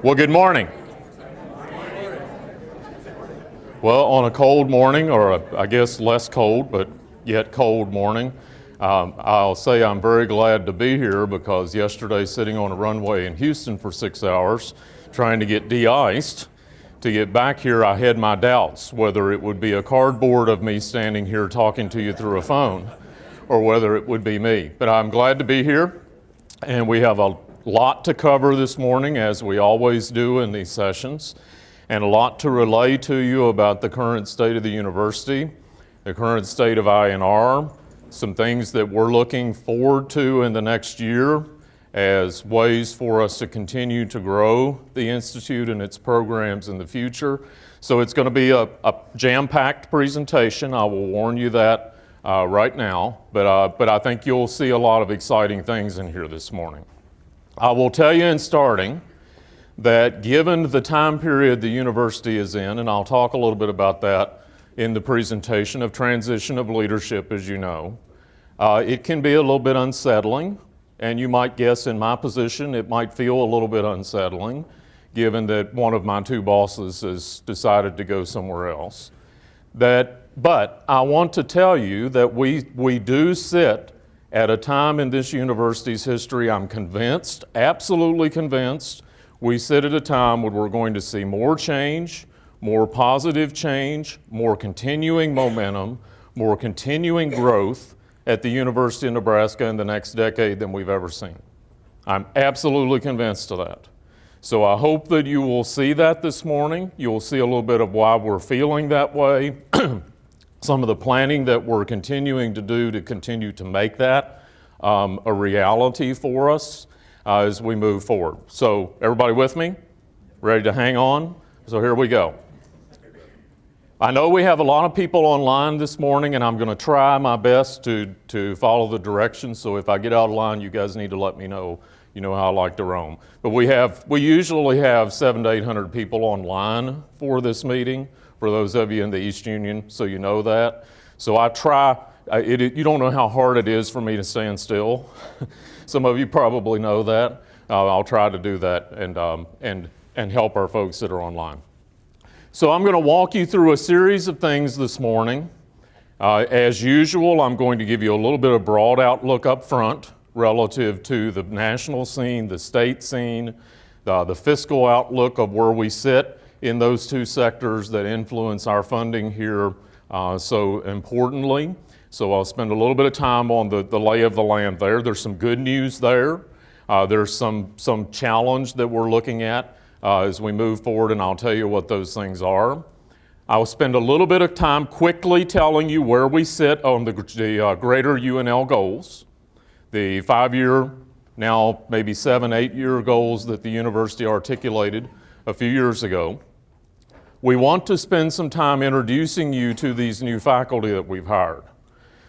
Well, good morning. Well, on a cold morning, or I guess less cold, but yet cold morning, I'll say I'm very glad to be here because yesterday sitting on a runway in Houston for 6 hours trying to get de-iced, to get back here I had my doubts whether it would be a cardboard of me standing here talking to you through a phone or whether it would be me. But I'm glad to be here, and we have a lot to cover this morning, as we always do in these sessions, and a lot to relay to you about the current state of the university, the current state of IANR, some things that we're looking forward to in the next year as ways for us to continue to grow the Institute and its programs in the future. So it's going to be a jam-packed presentation. I will warn you that right now, but I think you'll see a lot of exciting things in here this morning. I will tell you in starting that given the time period the university is in, and I'll talk a little bit about that in the presentation of transition of leadership, as you know, it can be a little bit unsettling, and you might guess in my position it might feel a little bit unsettling given that one of my two bosses has decided to go somewhere else. But I want to tell you that we do sit at a time in this university's history, I'm convinced, absolutely convinced, we sit at a time when we're going to see more change, more positive change, more continuing momentum, more continuing growth at the University of Nebraska in the next decade than we've ever seen. I'm absolutely convinced of that. So I hope that you will see that this morning. You'll see a little bit of why we're feeling that way. Some of the planning that we're continuing to do to continue to make that a reality for us as we move forward. So everybody with me? Ready to hang on? So here we go. I know we have a lot of people online this morning, and I'm going to try my best to follow the directions. So if I get out of line, you guys need to let me know. You know how I like to roam. But we usually have 700 to 800 people online for this meeting, for those of you in the East Union, so you know that. So I try, you don't know how hard it is for me to stand still. Some of you probably know that. I'll try to do that and help our folks that are online. So I'm going to walk you through a series of things this morning. As usual, I'm going to give you a little bit of broad outlook up front relative to the national scene, the state scene, the fiscal outlook of where we sit in those two sectors that influence our funding here so importantly. So I'll spend a little bit of time on the lay of the land there. There's some good news there. There's some challenge that we're looking at as we move forward, and I'll tell you what those things are. I'll spend a little bit of time quickly telling you where we sit on the greater UNL goals, the 5-year, now maybe 7, 8-year goals that the university articulated a few years ago. We want to spend some time introducing you to these new faculty that we've hired.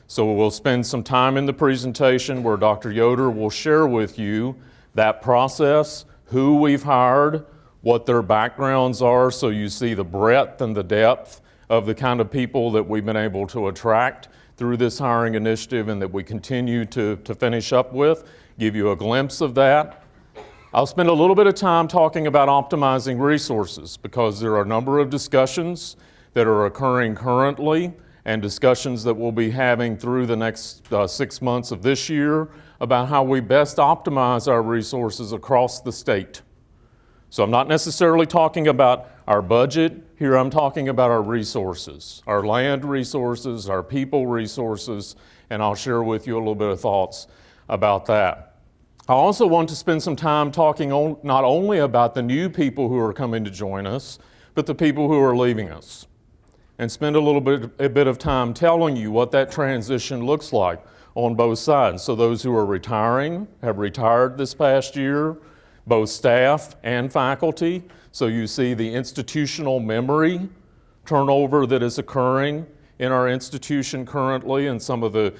So we'll spend some time in the presentation where Dr. Yoder will share with you that process, who we've hired, what their backgrounds are, so you see the breadth and the depth of the kind of people that we've been able to attract through this hiring initiative and that we continue to finish up with, give you a glimpse of that. I'll spend a little bit of time talking about optimizing resources because there are a number of discussions that are occurring currently and discussions that we'll be having through the next 6 months of this year about how we best optimize our resources across the state. So I'm not necessarily talking about our budget. Here I'm talking about our resources, our land resources, our people resources, and I'll share with you a little bit of thoughts about that. I also want to spend some time talking not only about the new people who are coming to join us, but the people who are leaving us, and spend a bit of time telling you what that transition looks like on both sides. So those who are retiring have retired this past year, both staff and faculty. So you see the institutional memory turnover that is occurring in our institution currently, and some of the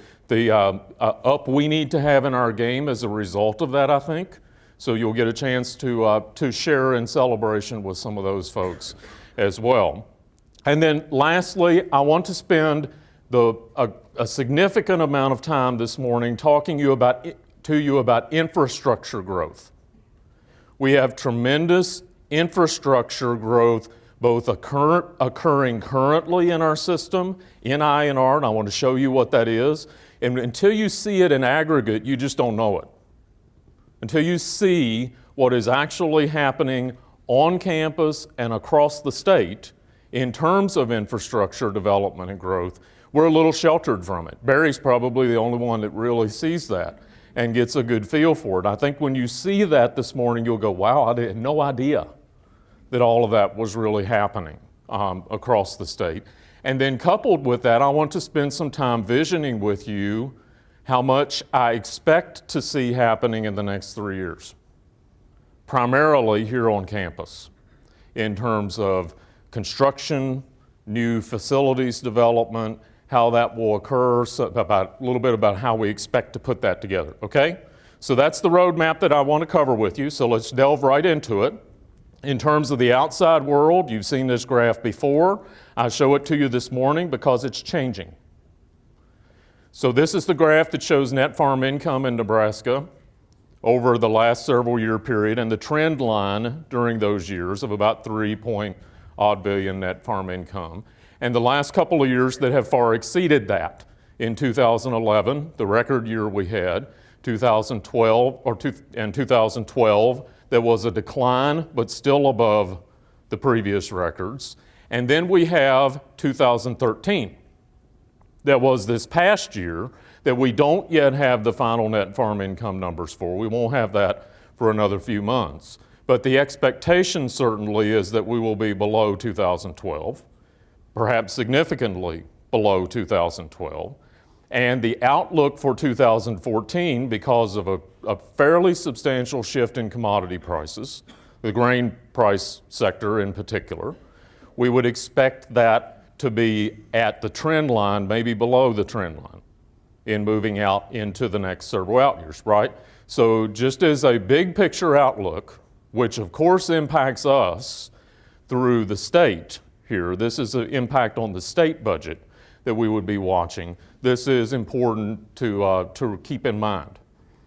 up we need to have in our game as a result of that, I think. So you'll get a chance to share in celebration with some of those folks as well. And then lastly, I want to spend a significant amount of time this morning talking to you about infrastructure growth. We have tremendous infrastructure growth, both occurring currently in our system, in IANR, and I want to show you what that is. And until you see it in aggregate, you just don't know it. Until you see what is actually happening on campus and across the state in terms of infrastructure development and growth, we're a little sheltered from it. Barry's probably the only one that really sees that and gets a good feel for it. I think when you see that this morning, you'll go, wow, I had no idea that all of that was really happening across the state. And then coupled with that, I want to spend some time visioning with you how much I expect to see happening in the next 3 years, primarily here on campus, in terms of construction, new facilities development, how that will occur, a little bit about how we expect to put that together, okay? So that's the roadmap that I want to cover with you, so let's delve right into it. In terms of the outside world, you've seen this graph before. I show it to you this morning because it's changing. So this is the graph that shows net farm income in Nebraska over the last several year period, and the trend line during those years of about 3-point-odd billion net farm income. And the last couple of years that have far exceeded that. In 2011, the record year we had, 2012, and 2012, there was a decline, but still above the previous records. And then we have 2013. That was this past year that we don't yet have the final net farm income numbers for. We won't have that for another few months. But the expectation certainly is that we will be below 2012, perhaps significantly below 2012. And the outlook for 2014, because of a fairly substantial shift in commodity prices, the grain price sector in particular, we would expect that to be at the trend line, maybe below the trend line, in moving out into the next several out years, right? So just as a big picture outlook, which of course impacts us through the state here, this is an impact on the state budget that we would be watching. This is important to keep in mind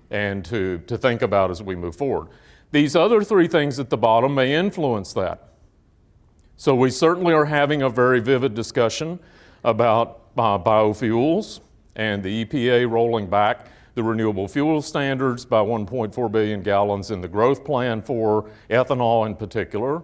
and to think about as we move forward. These other three things at the bottom may influence that. So we certainly are having a very vivid discussion about biofuels and the EPA rolling back the renewable fuel standards by 1.4 billion gallons in the growth plan for ethanol in particular.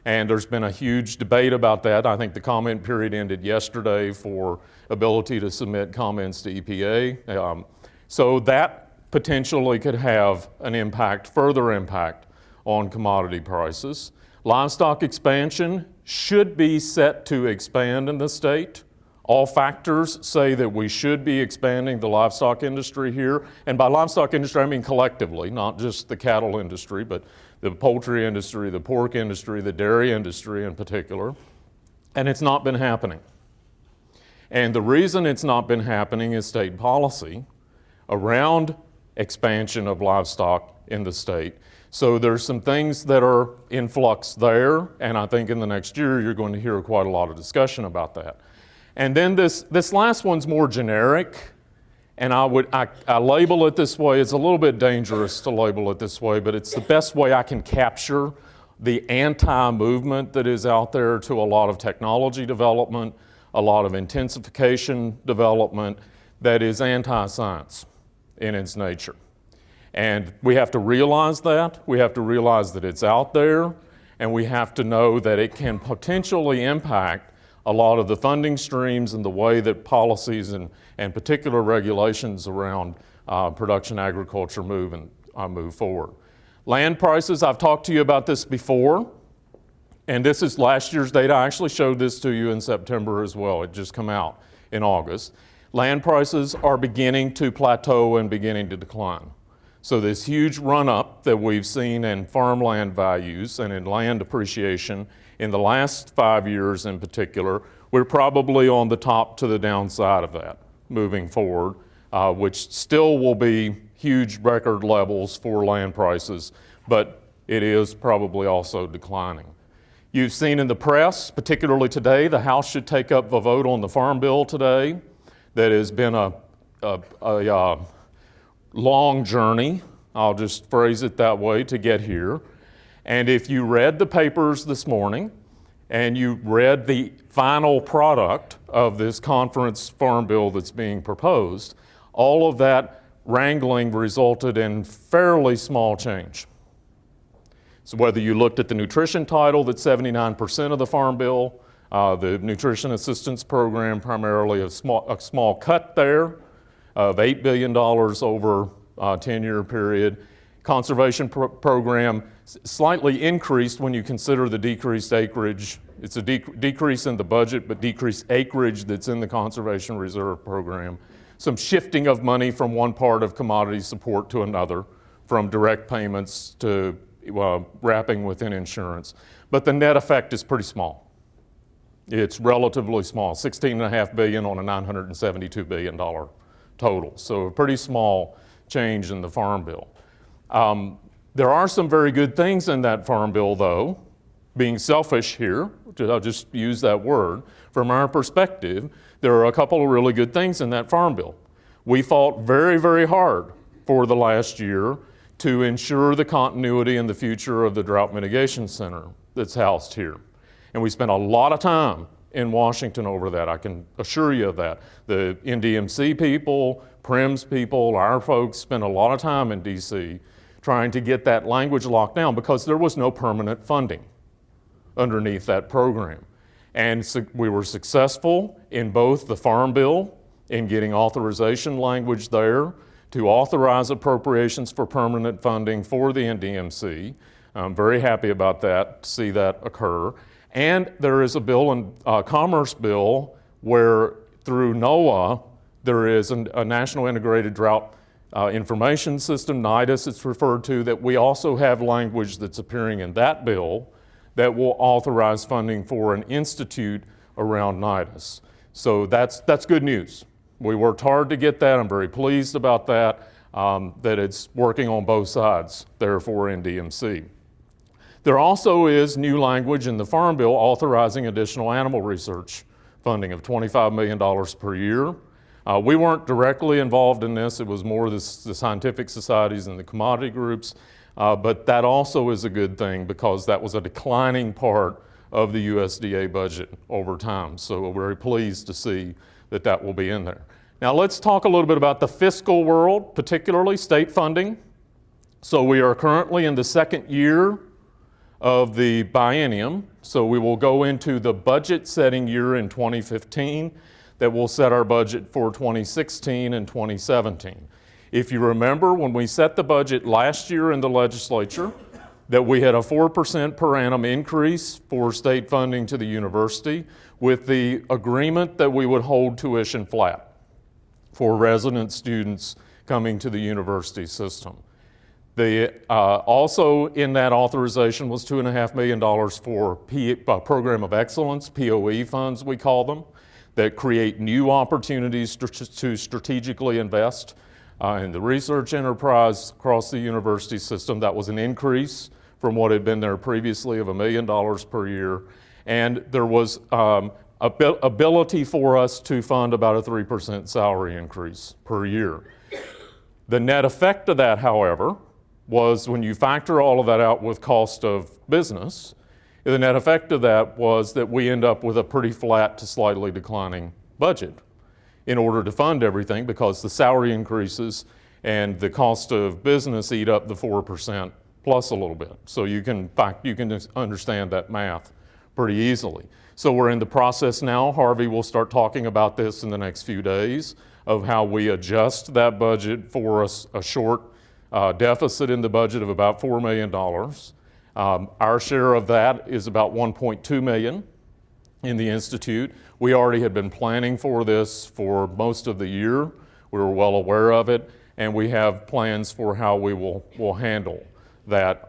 And there's been a huge debate about that. I think the comment period ended yesterday for ability to submit comments to EPA. So that potentially could have an impact, further impact on commodity prices. Livestock expansion should be set to expand in the state. All factors say that we should be expanding the livestock industry here. And by livestock industry, I mean collectively, not just the cattle industry, but the poultry industry, the pork industry, the dairy industry in particular. And it's not been happening. And the reason it's not been happening is state policy around expansion of livestock in the state. So there's some things that are in flux there, and I think in the next year you're going to hear quite a lot of discussion about that. And then this last one's more generic, and I label it this way. It's a little bit dangerous to label it this way, but it's the best way I can capture the anti-movement that is out there to a lot of technology development, a lot of intensification development that is anti-science in its nature. And we have to realize that. We have to realize that it's out there, and we have to know that it can potentially impact a lot of the funding streams and the way that policies and particular regulations around production agriculture move forward. Land prices, I've talked to you about this before, and this is last year's data. I actually showed this to you in September as well. It just came out in August. Land prices are beginning to plateau and beginning to decline. So this huge run-up that we've seen in farmland values and in land appreciation in the last 5 years in particular, we're probably on the top to the downside of that moving forward, which still will be huge record levels for land prices, but it is probably also declining. You've seen in the press, particularly today, the House should take up a vote on the Farm Bill today. That has been a long journey, I'll just phrase it that way, to get here. And if you read the papers this morning and you read the final product of this conference farm bill that's being proposed, all of that wrangling resulted in fairly small change. So whether you looked at the nutrition title, that's 79% of the farm bill, the nutrition assistance program, primarily a small cut there of $8 billion over a 10-year period. Conservation program slightly increased when you consider the decreased acreage. It's a decrease in the budget, but decreased acreage that's in the conservation reserve program. Some shifting of money from one part of commodity support to another, from direct payments to wrapping within insurance. But the net effect is pretty small. It's relatively small, $16.5 billion on a $972 billion total. So a pretty small change in the farm bill. There are some very good things in that farm bill, though. Being selfish here, I'll just use that word, from our perspective, there are a couple of really good things in that farm bill. We fought very, very hard for the last year to ensure the continuity and the future of the Drought Mitigation Center that's housed here. And we spent a lot of time in Washington over that, I can assure you of that. The NDMC people, PRIMS people, our folks spent a lot of time in DC trying to get that language locked down because there was no permanent funding underneath that program. And so we were successful in both the Farm Bill in getting authorization language there to authorize appropriations for permanent funding for the NDMC. I'm very happy about that, to see that occur. And there is a bill, a commerce bill, where through NOAA, there is a National Integrated Drought Information System, NIDIS it's referred to, that we also have language that's appearing in that bill that will authorize funding for an institute around NIDIS. So that's good news. We worked hard to get that. I'm very pleased about that, that it's working on both sides there for NDMC. There also is new language in the Farm Bill authorizing additional animal research funding of $25 million per year. We weren't directly involved in this. It was more the scientific societies and the commodity groups. But that also is a good thing because that was a declining part of the USDA budget over time. So we're very pleased to see that that will be in there. Now let's talk a little bit about the fiscal world, particularly state funding. So we are currently in the second year of the biennium. So we will go into the budget setting year in 2015 that will set our budget for 2016 and 2017. If you remember, when we set the budget last year in the legislature, that we had a 4% per annum increase for state funding to the university with the agreement that we would hold tuition flat for resident students coming to the university system. Also in that authorization was $2.5 million for Program of Excellence, POE funds we call them, that create new opportunities to strategically invest in the research enterprise across the university system. That was an increase from what had been there previously of $1 million per year. And there was ability for us to fund about a 3% salary increase per year. The net effect of that, however, was when you factor all of that out with cost of business, the net effect of that was that we end up with a pretty flat to slightly declining budget in order to fund everything because the salary increases and the cost of business eat up the 4% plus a little bit. So you can understand that math pretty easily. So we're in the process now. Harvey will start talking about this in the next few days of how we adjust that budget for a short deficit in the budget of about $4 million. Our share of that is about $1.2 million in the Institute. We already had been planning for this for most of the year. We were well aware of it, and we have plans for how we will handle that,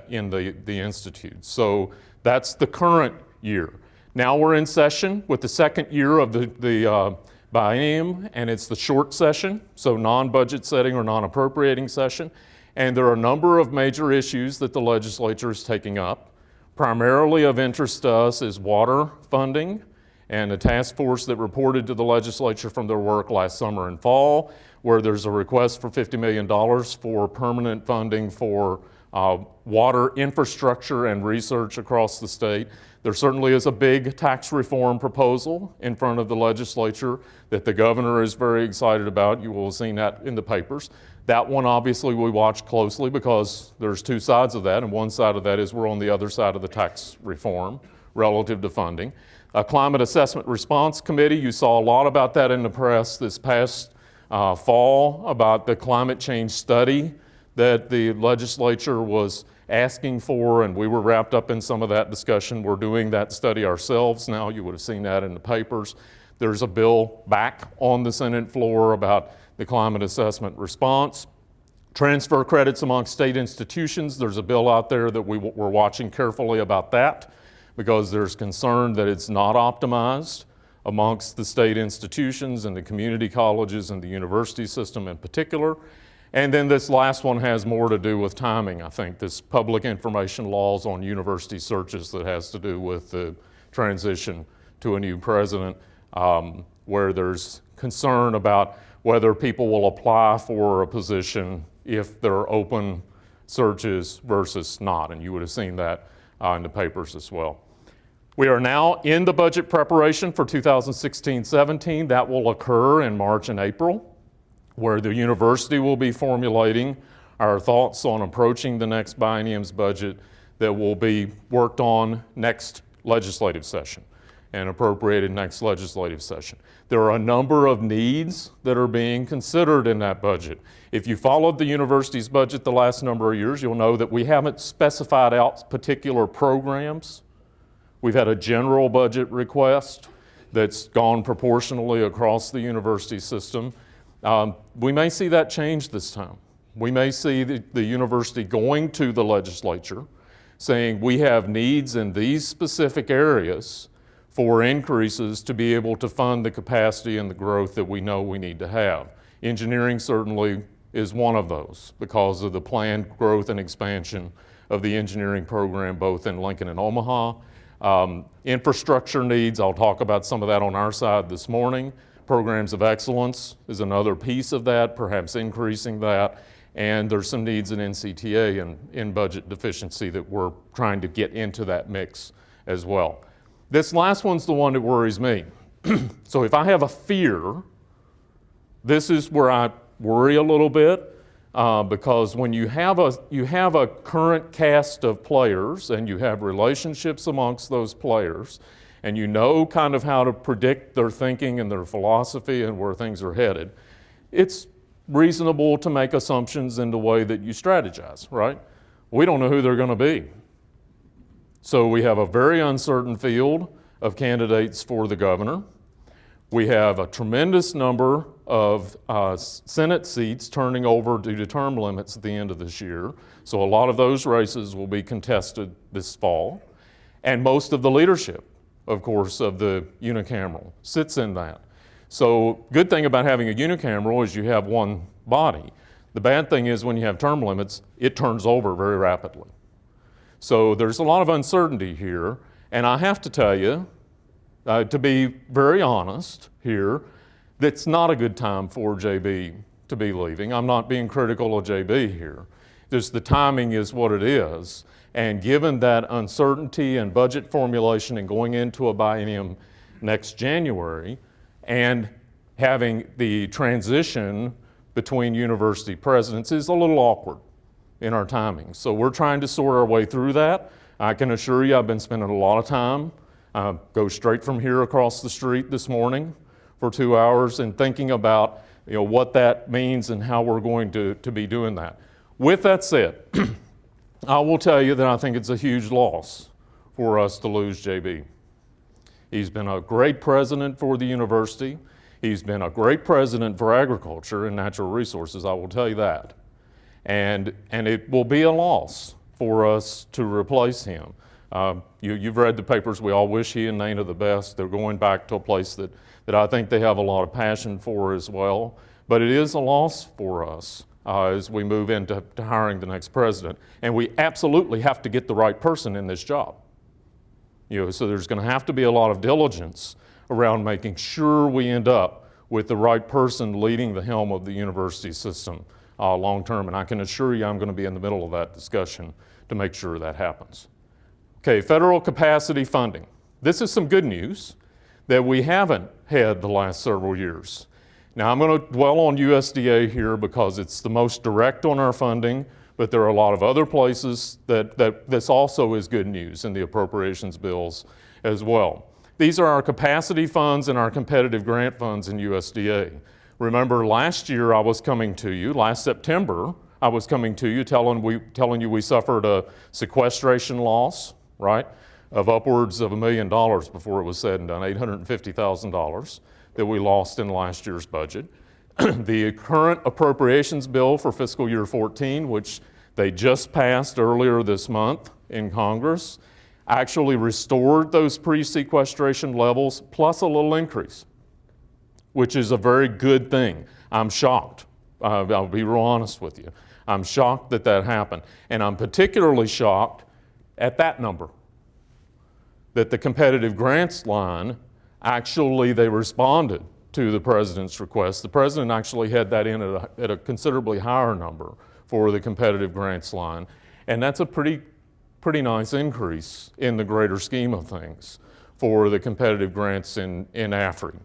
in the Institute. So that's the current year. Now we're in session with the second year of the biennium, and it's the short session, so non-budget setting or non-appropriating session. And there are a number of major issues that the legislature is taking up. Primarily of interest to us is water funding, and a task force that reported to the legislature from their work last summer and fall, where there's a request for $50 million for permanent funding for water infrastructure and research across the state. There certainly is a big tax reform proposal in front of the legislature that the governor is very excited about. You will have seen that in the papers. That one obviously we watch closely because there's two sides of that, and one side of that is we're on the other side of the tax reform relative to funding. A Climate Assessment Response Committee, you saw a lot about that in the press this past fall about the climate change study that the legislature was asking for, and we were wrapped up in some of that discussion. We're doing that study ourselves now. You would have seen that in the papers. There's a bill back on the Senate floor about the climate assessment response. Transfer credits among state institutions. There's a bill out there that we're watching carefully about that because there's concern that it's not optimized amongst the state institutions and the community colleges and the university system in particular. And then this last one has more to do with timing, I think, this public information laws on university searches that has to do with the transition to a new president, where there's concern about whether people will apply for a position if they're open searches versus not. And you would have seen that in the papers as well. We are now in the budget preparation for 2016-17. That will occur in March and April, where the university will be formulating our thoughts on approaching the next biennium's budget that will be worked on next legislative session and appropriated next legislative session. There are a number of needs that are being considered in that budget. If you followed the university's budget the last number of years, you'll know that we haven't specified out particular programs. We've had a general budget request that's gone proportionally across the university system. We may see that change this time. We may see the university going to the legislature saying we have needs in these specific areas for increases to be able to fund the capacity and the growth that we know we need to have. Engineering certainly is one of those because of the planned growth and expansion of the engineering program both in Lincoln and Omaha. Infrastructure needs, I'll talk about some of that on our side this morning. Programs of excellence is another piece of that, perhaps increasing that. And there's some needs in NCTA and in budget deficiency that we're trying to get into that mix as well. This last one's the one that worries me. So if I have a fear, this is where I worry a little bit because when you have a current cast of players and you have relationships amongst those players, and you know kind of how to predict their thinking and their philosophy and where things are headed, it's reasonable to make assumptions in the way that you strategize, right? We don't know who they're going to be. So we have a very uncertain field of candidates for the governor. We have a tremendous number of Senate seats turning over due to term limits at the end of this year. So a lot of those races will be contested this fall. And most of the leadership, of course, of the unicameral sits in that. So good thing about having a unicameral is you have one body. The bad thing is when you have term limits, it turns over very rapidly. So there's a lot of uncertainty here, and I have to tell you, to be very honest here, that's not a good time for JB to be leaving. I'm not being critical of JB here. Just the timing is what it is. And given that uncertainty and budget formulation and going into a biennium next January and having the transition between university presidents is a little awkward in our timing. So we're trying to sort our way through that. I can assure you I've been spending a lot of time, go straight from here across the street this morning for 2 hours and thinking about what that means and how we're going to be doing that. With that said, I will tell you that I think it's a huge loss for us to lose JB. He's been a great president for the university. He's been a great president for agriculture and natural resources, I will tell you that. And it will be a loss for us to replace him. You've read the papers. We all wish he and Nana the best. They're going back to a place that I think they have a lot of passion for as well. But it is a loss for us as we move into hiring the next president. And we absolutely have to get the right person in this job. So there's going to have to be a lot of diligence around making sure we end up with the right person leading the helm of the university system long term, and I can assure you I'm going to be in the middle of that discussion to make sure that happens. Okay, federal capacity funding. This is some good news that we haven't had the last several years. Now, I'm going to dwell on USDA here because it's the most direct on our funding, but there are a lot of other places that this also is good news in the appropriations bills as well. These are our capacity funds and our competitive grant funds in USDA. Remember, last year I was coming to you, last September, I was coming to you telling you we suffered a sequestration loss, right, of upwards of $1 million before it was said and done, $850,000 that we lost in last year's budget. The current appropriations bill for fiscal year 14, which they just passed earlier this month in Congress, actually restored those pre-sequestration levels plus a little increase, which is a very good thing. I'm shocked. I'll be real honest with you. I'm shocked that that happened. And I'm particularly shocked at that number, that the competitive grants line, actually they responded to the president's request. The president actually had that in at a considerably higher number for the competitive grants line. And that's a pretty nice increase in the greater scheme of things for the competitive grants in AFRI.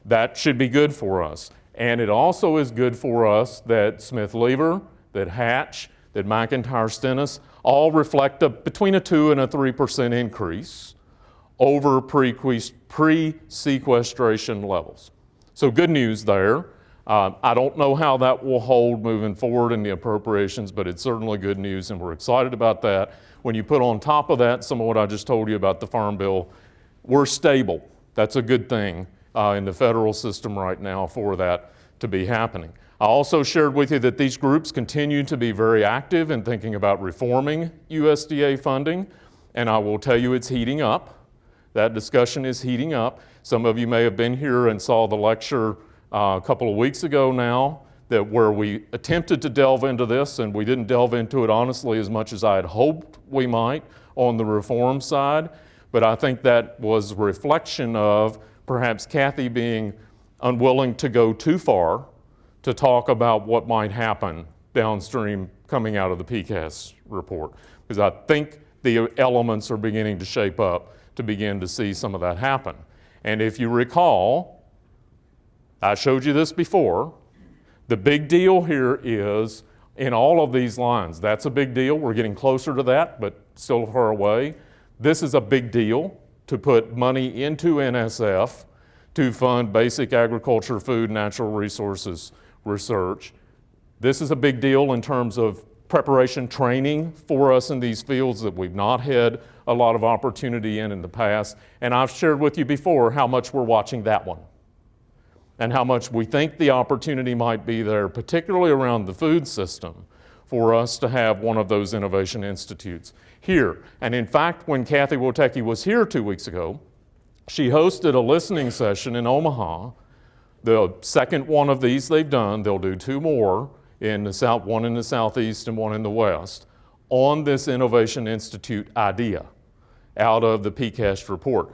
That should be good for us. And it also is good for us that Smith-Lever, that Hatch, that McIntyre-Stennis all reflect between a 2 and a 3% increase over pre-sequestration levels. So good news there. I don't know how that will hold moving forward in the appropriations, but it's certainly good news and we're excited about that. When you put on top of that some of what I just told you about the Farm Bill, we're stable. That's a good thing in the federal system right now for that to be happening. I also shared with you that these groups continue to be very active in thinking about reforming USDA funding, and I will tell you it's heating up. That discussion is heating up. Some of you may have been here and saw the lecture a couple of weeks ago now where we attempted to delve into this, and we didn't delve into it honestly as much as I had hoped we might on the reform side, but I think that was a reflection of perhaps Kathy being unwilling to go too far to talk about what might happen downstream coming out of the PCAST report, because I think the elements are beginning to shape up to begin to see some of that happen. And if you recall, I showed you this before, the big deal here is in all of these lines. That's a big deal. We're getting closer to that, but still far away. This is a big deal to put money into NSF to fund basic agriculture, food, natural resources research. This is a big deal in terms of preparation training for us in these fields that we've not had a lot of opportunity in the past. And I've shared with you before how much we're watching that one and how much we think the opportunity might be there, particularly around the food system, for us to have one of those innovation institutes here. And in fact, when Kathy Wotecki was here 2 weeks ago, she hosted a listening session in Omaha. The second one of these they've done, they'll do 2 more in the south, one in the southeast and one in the west, on this Innovation Institute idea out of the PCAST report.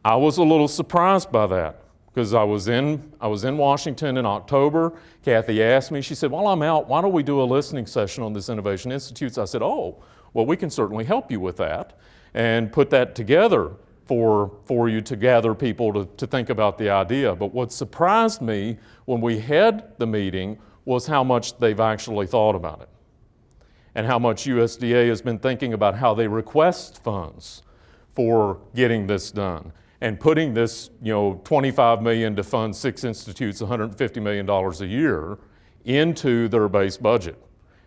I was a little surprised by that because I was in Washington in October. Kathy asked me, she said, while I'm out, why don't we do a listening session on this Innovation Institute? So I said, oh, well, we can certainly help you with that and put that together for you to gather people to think about the idea. But what surprised me when we had the meeting was how much they've actually thought about it and how much USDA has been thinking about how they request funds for getting this done and putting this, $25 million to fund 6 institutes, $150 million a year into their base budget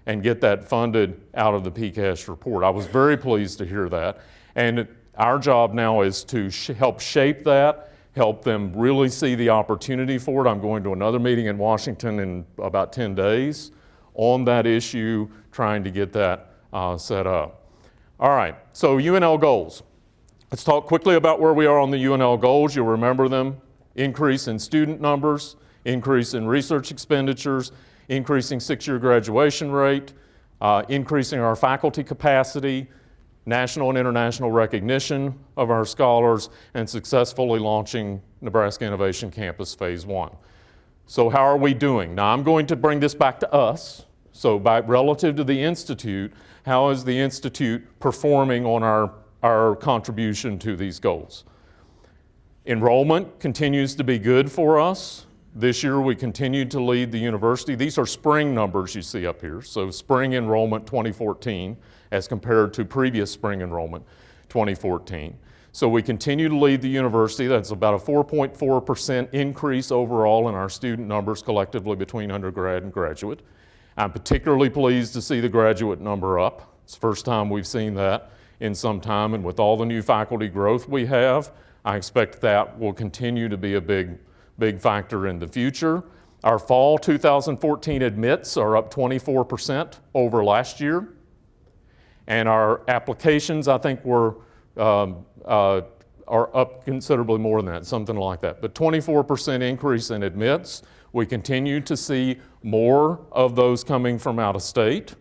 and get that funded out of the PCAST report. I was very pleased to hear that. And our job now is to help shape that, help them really see the opportunity for it. I'm going to another meeting in Washington in about 10 days on that issue, trying to get that set up. All right, so UNL goals. Let's talk quickly about where we are on the UNL goals. You'll remember them. Increase in student numbers, increase in research expenditures, increasing 6-year graduation rate, increasing our faculty capacity, national and international recognition of our scholars, and successfully launching Nebraska Innovation Campus Phase 1. So how are we doing? Now I'm going to bring this back to us. So relative to the Institute, how is the Institute performing on our contribution to these goals? Enrollment continues to be good for us. This year we continued to lead the university. These are spring numbers you see up here. So spring enrollment 2014 as compared to previous spring enrollment 2014. So we continue to lead the university. That's about a 4.4% increase overall in our student numbers collectively between undergrad and graduate. I'm particularly pleased to see the graduate number up. It's the first time we've seen that in some time, and with all the new faculty growth we have, I expect that will continue to be a big factor in the future. Our fall 2014 admits are up 24% over last year, and our applications, I think, are up considerably more than that, something like that. But 24% increase in admits. We continue to see more of those coming from out of state.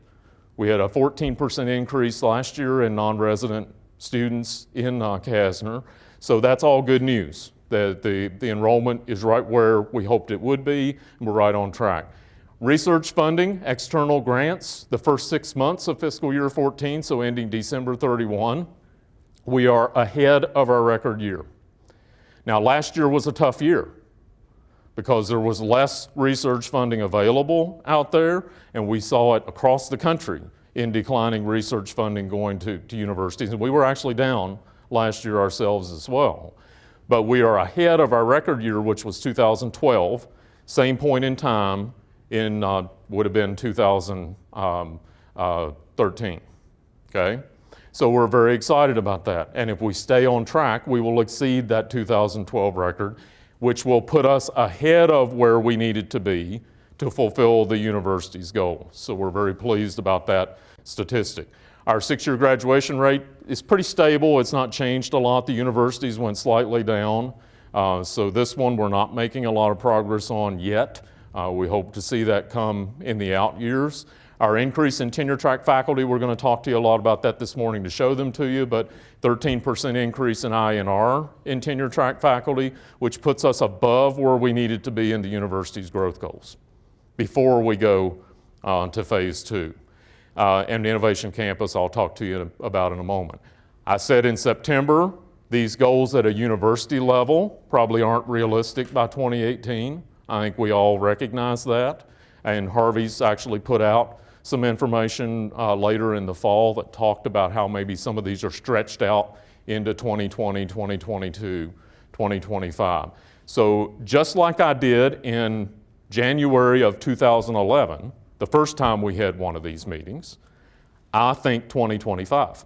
We had a 14% increase last year in non-resident students in Kastner. So that's all good news, that the enrollment is right where we hoped it would be, and we're right on track. Research funding, external grants, the first 6 months of fiscal year 14, so ending December 31, we are ahead of our record year. Now, last year was a tough year because there was less research funding available out there, and we saw it across the country in declining research funding going to universities, and we were actually down last year ourselves as well. But we are ahead of our record year, which was 2012, same point in time in, would have been 2013, okay? So we're very excited about that. And if we stay on track, we will exceed that 2012 record, which will put us ahead of where we needed to be to fulfill the university's goal. So we're very pleased about that statistic. Our 6-year graduation rate is pretty stable. It's not changed a lot. The universities went slightly down. So this one we're not making a lot of progress on yet. We hope to see that come in the out years. Our increase in tenure-track faculty, we're going to talk to you a lot about that this morning to show them to you, but 13% increase in IANR in tenure-track faculty, which puts us above where we needed to be in the university's growth goals before we go to phase 2. And the Innovation Campus, I'll talk to you about in a moment. I said in September, these goals at a university level probably aren't realistic by 2018. I think we all recognize that. And Harvey's actually put out some information later in the fall that talked about how maybe some of these are stretched out into 2020, 2022, 2025. So just like I did in January of 2011, the first time we had one of these meetings, I think 2025.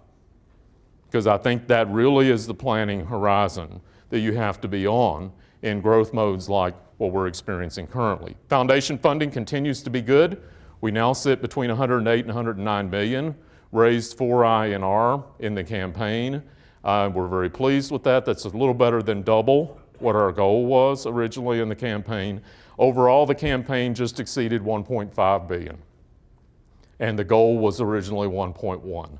Because I think that really is the planning horizon that you have to be on in growth modes like what we're experiencing currently. Foundation funding continues to be good. We now sit between 108 and 109 million, raised for IANR in the campaign. We're very pleased with that. That's a little better than double what our goal was originally in the campaign. Overall, the campaign just exceeded 1.5 billion, and the goal was originally 1.1.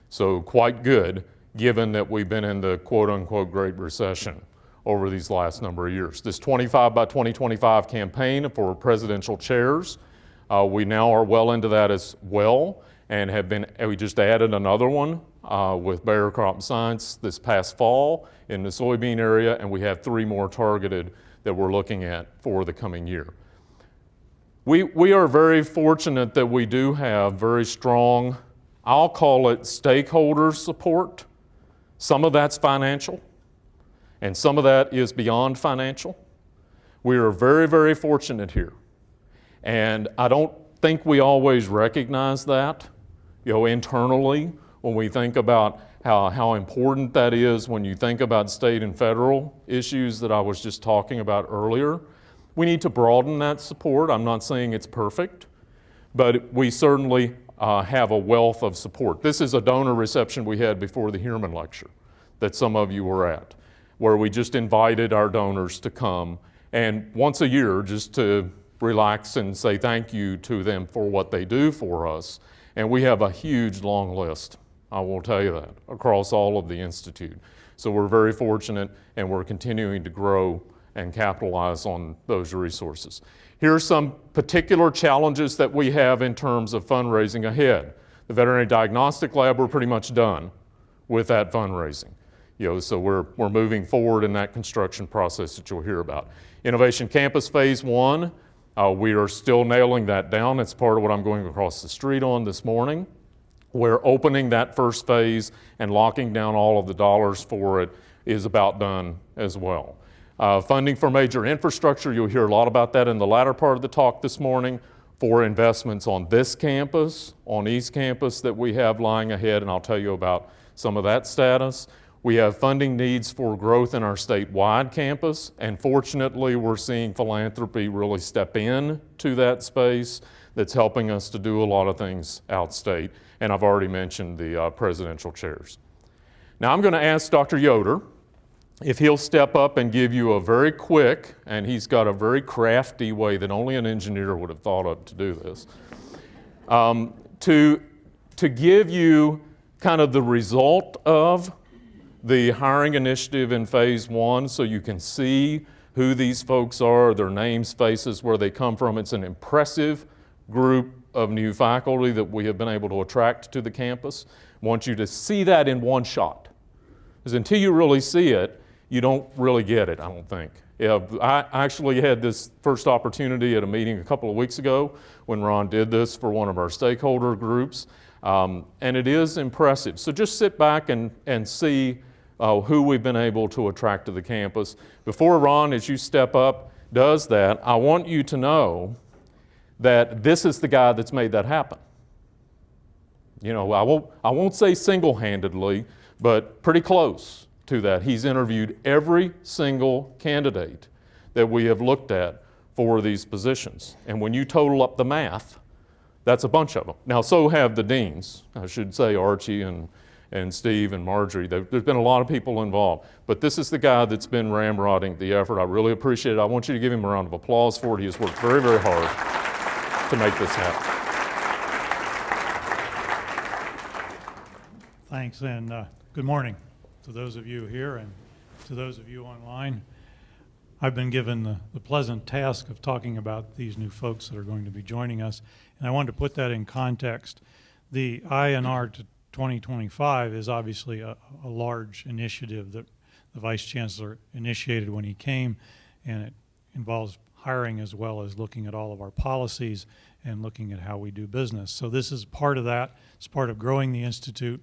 So quite good, given that we've been in the quote-unquote Great Recession over these last number of years. This 25 by 2025 campaign for presidential chairs, we now are well into that as well, and we just added another one with Bayer Crop Science this past fall in the soybean area, and we have 3 more targeted that we're looking at for the coming year. We are very fortunate that we do have very strong, I'll call it stakeholder support. Some of that's financial, and some of that is beyond financial. We are very, very fortunate here. And I don't think we always recognize that, internally when we think about how important that is when you think about state and federal issues that I was just talking about earlier. We need to broaden that support. I'm not saying it's perfect, but we certainly have a wealth of support. This is a donor reception we had before the Harlan lecture that some of you were at, where we just invited our donors to come and once a year just to relax and say thank you to them for what they do for us. And we have a huge long list, I will tell you that, across all of the Institute. So we're very fortunate, and we're continuing to grow and capitalize on those resources. Here are some particular challenges that we have in terms of fundraising ahead. The Veterinary Diagnostic Lab, we're pretty much done with that fundraising. So we're moving forward in that construction process that you'll hear about. Innovation Campus Phase 1, we are still nailing that down. It's part of what I'm going across the street on this morning. We're opening that first phase and locking down all of the dollars for it is about done as well. Funding for major infrastructure, you'll hear a lot about that in the latter part of the talk this morning for investments on this campus, on East Campus that we have lying ahead, and I'll tell you about some of that status. We have funding needs for growth in our statewide campus, and fortunately we're seeing philanthropy really step in to that space that's helping us to do a lot of things outstate, and I've already mentioned the presidential chairs. Now I'm going to ask Dr. Yoder if he'll step up and give you a very quick, and he's got a very crafty way that only an engineer would have thought of to do this, to give you kind of the result of the hiring initiative in Phase 1 so you can see who these folks are, their names, faces, where they come from. It's an impressive group of new faculty that we have been able to attract to the campus. I want you to see that in one shot, because until you really see it, you don't really get it, I don't think. I actually had this first opportunity at a meeting a couple of weeks ago when Ron did this for one of our stakeholder groups, and it is impressive. So just sit back and see who we've been able to attract to the campus. Before Ron, as you step up, does that, I want you to know that this is the guy that's made that happen. I won't say single-handedly, but pretty close to that. He's interviewed every single candidate that we have looked at for these positions. And when you total up the math, that's a bunch of them. Now, so have the deans. I should say Archie and Steve and Marjorie. There's been a lot of people involved. But this is the guy that's been ramrodding the effort. I really appreciate it. I want you to give him a round of applause for it. He has worked very, very hard to make this happen. Thanks, and good morning to those of you here and to those of you online. I've been given the pleasant task of talking about these new folks that are going to be joining us, and I wanted to put that in context. The IANR to 2025 is obviously a large initiative that the Vice Chancellor initiated when he came, and it involves hiring as well as looking at all of our policies and looking at how we do business. So this is part of that. It's part of growing the Institute,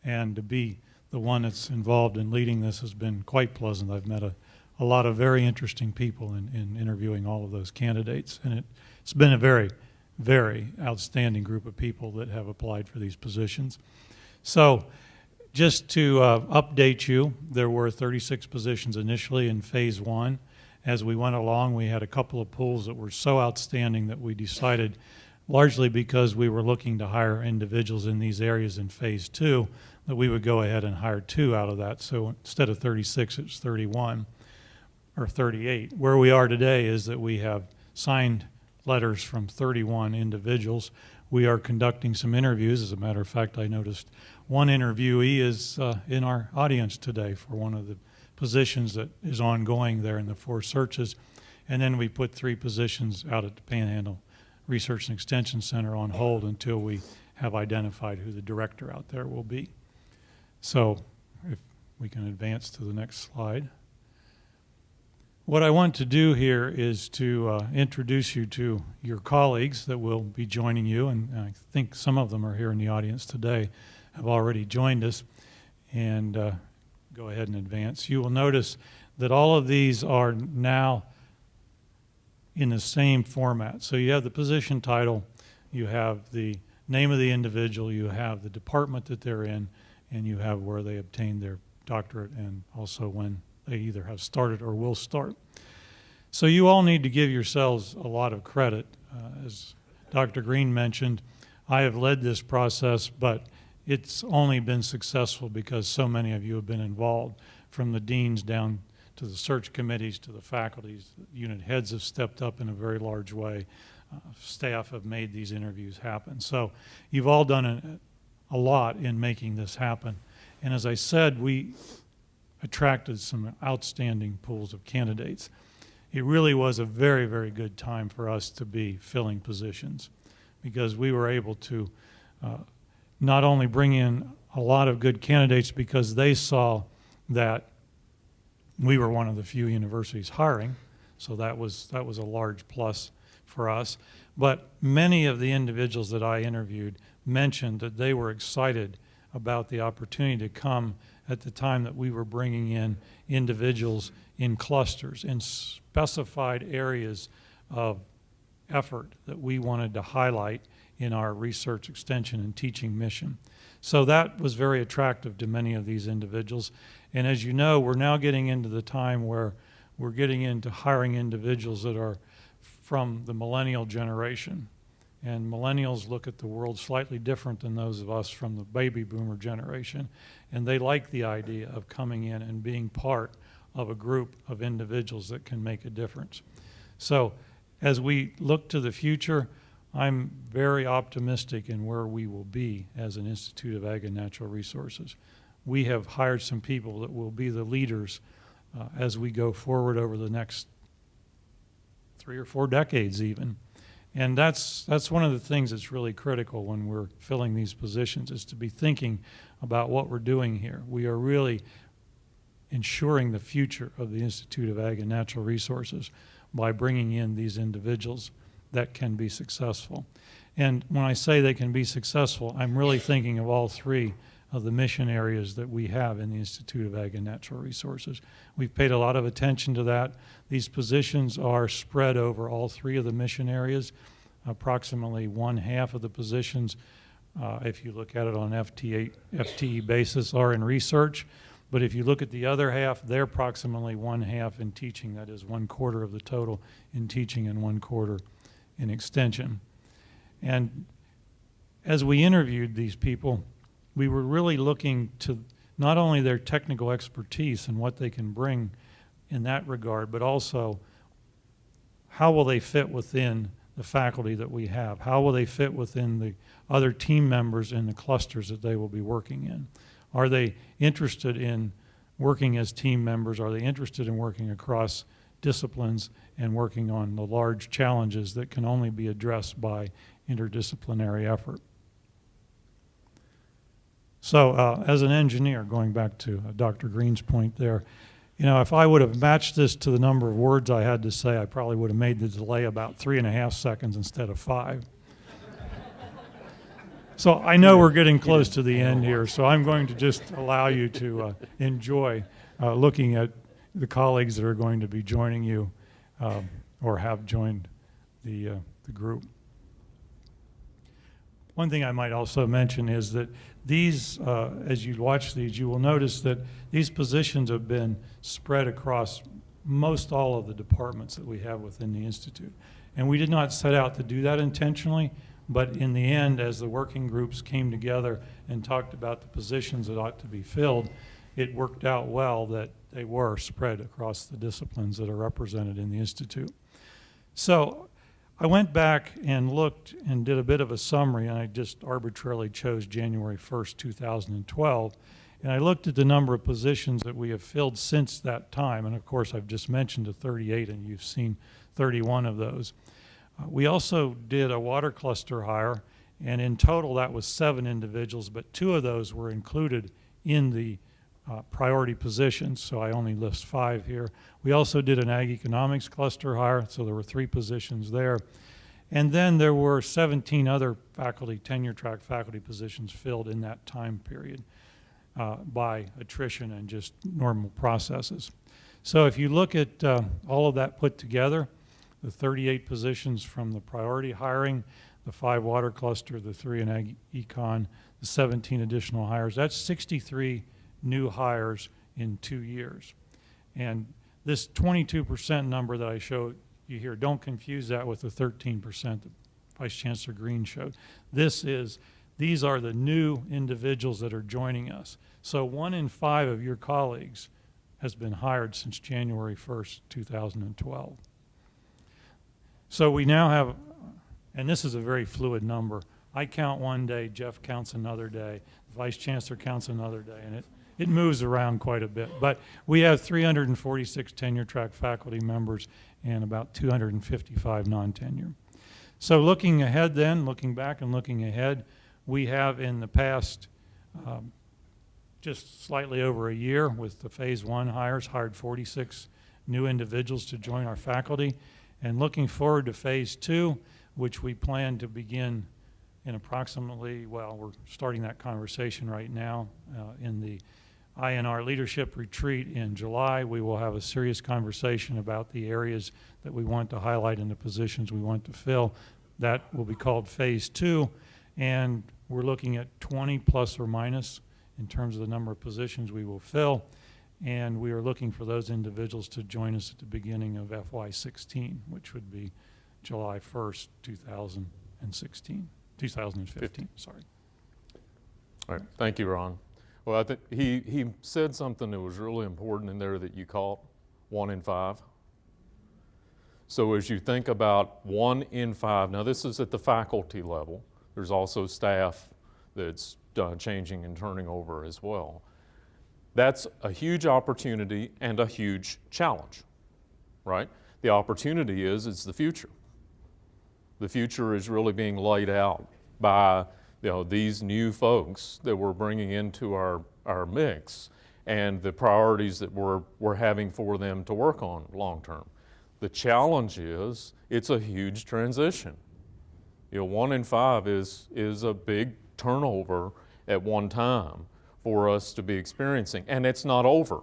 and to be the one that's involved in leading this has been quite pleasant. I've met a lot of very interesting people in interviewing all of those candidates, and it's been a very, very outstanding group of people that have applied for these positions. So just to update you, there were 36 positions initially in Phase 1. As we went along, we had a couple of pools that were so outstanding that we decided, largely because we were looking to hire individuals in these areas in Phase 2, that we would go ahead and hire 2 out of that. So instead of 36, it's 31 or 38. Where we are today is that we have signed letters from 31 individuals. We are conducting some interviews. As a matter of fact, I noticed one interviewee is in our audience today for one of the positions that is ongoing there in the 4 searches. And then we put 3 positions out at the Panhandle Research and Extension Center on hold until we have identified who the director out there will be. So if we can advance to the next slide. What I want to do here is to introduce you to your colleagues that will be joining you, and I think some of them are here in the audience today, have already joined us, and go ahead and advance. You will notice that all of these are now in the same format. So you have the position title, you have the name of the individual, you have the department that they're in, and you have where they obtained their doctorate and also when they either have started or will start. So you all need to give yourselves a lot of credit. As Dr. Green mentioned, I have led this process, but it's only been successful because so many of you have been involved, from the deans down to the search committees to the faculties. Unit heads have stepped up in a very large way. Staff have made these interviews happen. So you've all done a lot in making this happen. And as I said, we attracted some outstanding pools of candidates. it really was a very, very good time for us to be filling positions, because we were able to not only bring in a lot of good candidates because they saw that we were one of the few universities hiring, so that was a large plus for us. But many of the individuals that I interviewed mentioned that they were excited about the opportunity to come at the time that we were bringing in individuals in clusters, in specified areas of effort that we wanted to highlight in our research extension and teaching mission. So that was very attractive to many of these individuals. And as you know, we're now getting into the time where we're getting into hiring individuals that are from the millennial generation. And millennials look at the world slightly different than those of us from the baby boomer generation. And they like the idea of coming in and being part of a group of individuals that can make a difference. So as we look to the future, I'm very optimistic in where we will be as an Institute of Ag and Natural Resources. We have hired some people that will be the leaders as we go forward over the next 3 or 4 decades even. And that's one of the things that's really critical when we're filling these positions, is to be thinking about what we're doing here. We are really ensuring the future of the Institute of Ag and Natural Resources by bringing in these individuals that can be successful. And when I say they can be successful, I'm really thinking of all 3 of the mission areas that we have in the Institute of Ag and Natural Resources. We've paid a lot of attention to that. These positions are spread over all 3 of the mission areas. Approximately 1/2 of the positions, if you look at it on an FTE basis, are in research. But if you look at the other half, they're approximately 1/2 in teaching. That is 1/4 of the total in teaching and 1/4 in extension. And as we interviewed these people, we were really looking to not only their technical expertise and what they can bring in that regard, but also how will they fit within the faculty that we have? How will they fit within the other team members in the clusters that they will be working in? Are they interested in working as team members? Are they interested in working across disciplines and working on the large challenges that can only be addressed by interdisciplinary effort? So as an engineer, going back to Dr. Green's point there, you know, if I would have matched this to the number of words I had to say, I probably would have made the delay about 3.5 seconds instead of 5. So I know we're getting close to the end here, so I'm going to just allow you to enjoy looking at the colleagues that are going to be joining you or have joined the group. One thing I might also mention is that these, as you watch these, you will notice that these positions have been spread across most all of the departments that we have within the Institute. And we did not set out to do that intentionally, but in the end, as the working groups came together and talked about the positions that ought to be filled, it worked out well that they were spread across the disciplines that are represented in the Institute. So I went back and looked and did a bit of a summary, and I just arbitrarily chose January 1st, 2012. And I looked at the number of positions that we have filled since that time. And of course, I've just mentioned the 38, and you've seen 31 of those. We also did a water cluster hire, and in total that was 7 individuals, but 2 of those were included in the priority positions, so I only list 5 here. We also did an ag economics cluster hire, so there were 3 positions there. And then there were 17 other faculty, tenure track faculty positions filled in that time period by attrition and just normal processes. So if you look at all of that put together, the 38 positions from the priority hiring, the 5 water cluster, the 3 in ag econ, the 17 additional hires, that's 63 new hires in 2 years. And this 22% number that I showed you here, don't confuse that with the 13% that Vice Chancellor Green showed. These are the new individuals that are joining us. So 1 in 5 of your colleagues has been hired since January 1st, 2012. So we now have, and this is a very fluid number, I count one day, Jeff counts another day, the Vice Chancellor counts another day, and it moves around quite a bit. But we have 346 tenure-track faculty members and about 255 non-tenure. So looking ahead then, looking back and looking ahead, we have in the past just slightly over a year with the phase 1 hires, hired 46 new individuals to join our faculty. And looking forward to phase 2, which we plan to begin in approximately, well, we're starting that conversation right now in the IANR Leadership Retreat in July. We will have a serious conversation about the areas that we want to highlight and the positions we want to fill. That will be called phase 2, and we're looking at 20 plus or minus in terms of the number of positions we will fill, and we are looking for those individuals to join us at the beginning of FY16, which would be July 1st, 2015, sorry. All right, thank you, Ron. Well, I think he said something that was really important in there that you caught, 1 in 5. So as you think about 1 in 5, now this is at the faculty level. There's also staff that's changing and turning over as well. That's a huge opportunity and a huge challenge, right? The opportunity is it's the future. The future is really being laid out by these new folks that we're bringing into our mix and the priorities that we're having for them to work on long term. The challenge is it's a huge transition. 1 in 5 is a big turnover at one time for us to be experiencing, and it's not over.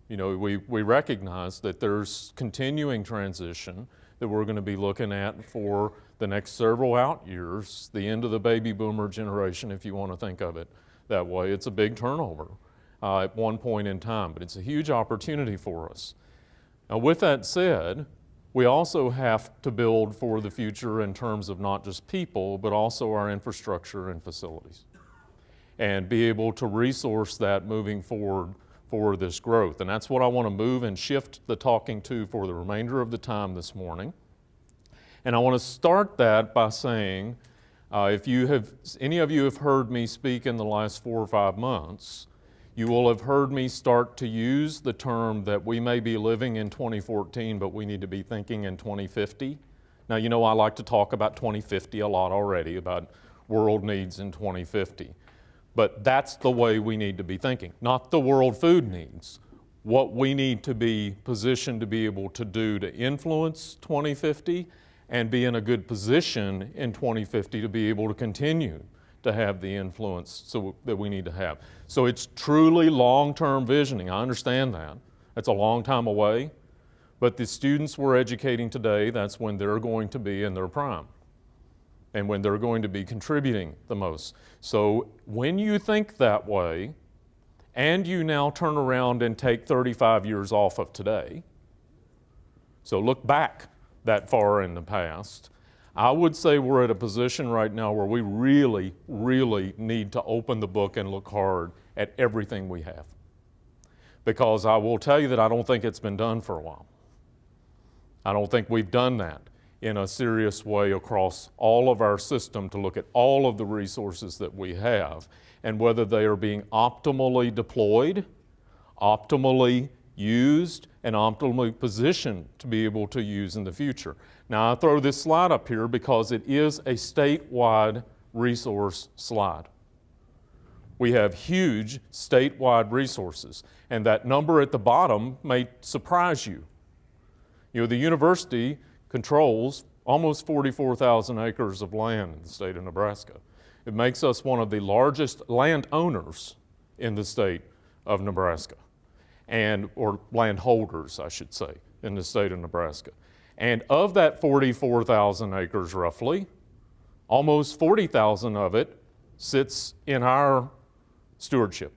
We recognize that there's continuing transition that we're going to be looking at for the next several out years, the end of the baby boomer generation, if you want to think of it that way. It's a big turnover at one point in time, but it's a huge opportunity for us. Now, with that said, we also have to build for the future in terms of not just people, but also our infrastructure and facilities, and be able to resource that moving forward for this growth. And that's what I want to move and shift the talking to for the remainder of the time this morning. And I want to start that by saying, if any of you have heard me speak in the last 4 or 5 months, you will have heard me start to use the term that we may be living in 2014, but we need to be thinking in 2050. Now, I like to talk about 2050 a lot already, about world needs in 2050. But that's the way we need to be thinking, not the world food needs. What we need to be positioned to be able to do to influence 2050 and be in a good position in 2050 to be able to continue to have the influence that we need to have. So it's truly long-term visioning. I understand that. That's a long time away. But the students we're educating today, that's when they're going to be in their prime and when they're going to be contributing the most. So when you think that way, and you now turn around and take 35 years off of today, so look back that far in the past, I would say we're at a position right now where we really, really need to open the book and look hard at everything we have. Because I will tell you that I don't think it's been done for a while. I don't think we've done that in a serious way across all of our system to look at all of the resources that we have and whether they are being optimally deployed, optimally used, and optimally positioned to be able to use in the future. Now, I throw this slide up here because it is a statewide resource slide. We have huge statewide resources, and that number at the bottom may surprise you. The university controls almost 44,000 acres of land in the state of Nebraska. It makes us one of the largest landowners in the state of Nebraska, or landholders, I should say, in the state of Nebraska. And of that 44,000 acres roughly, almost 40,000 of it sits in our stewardship,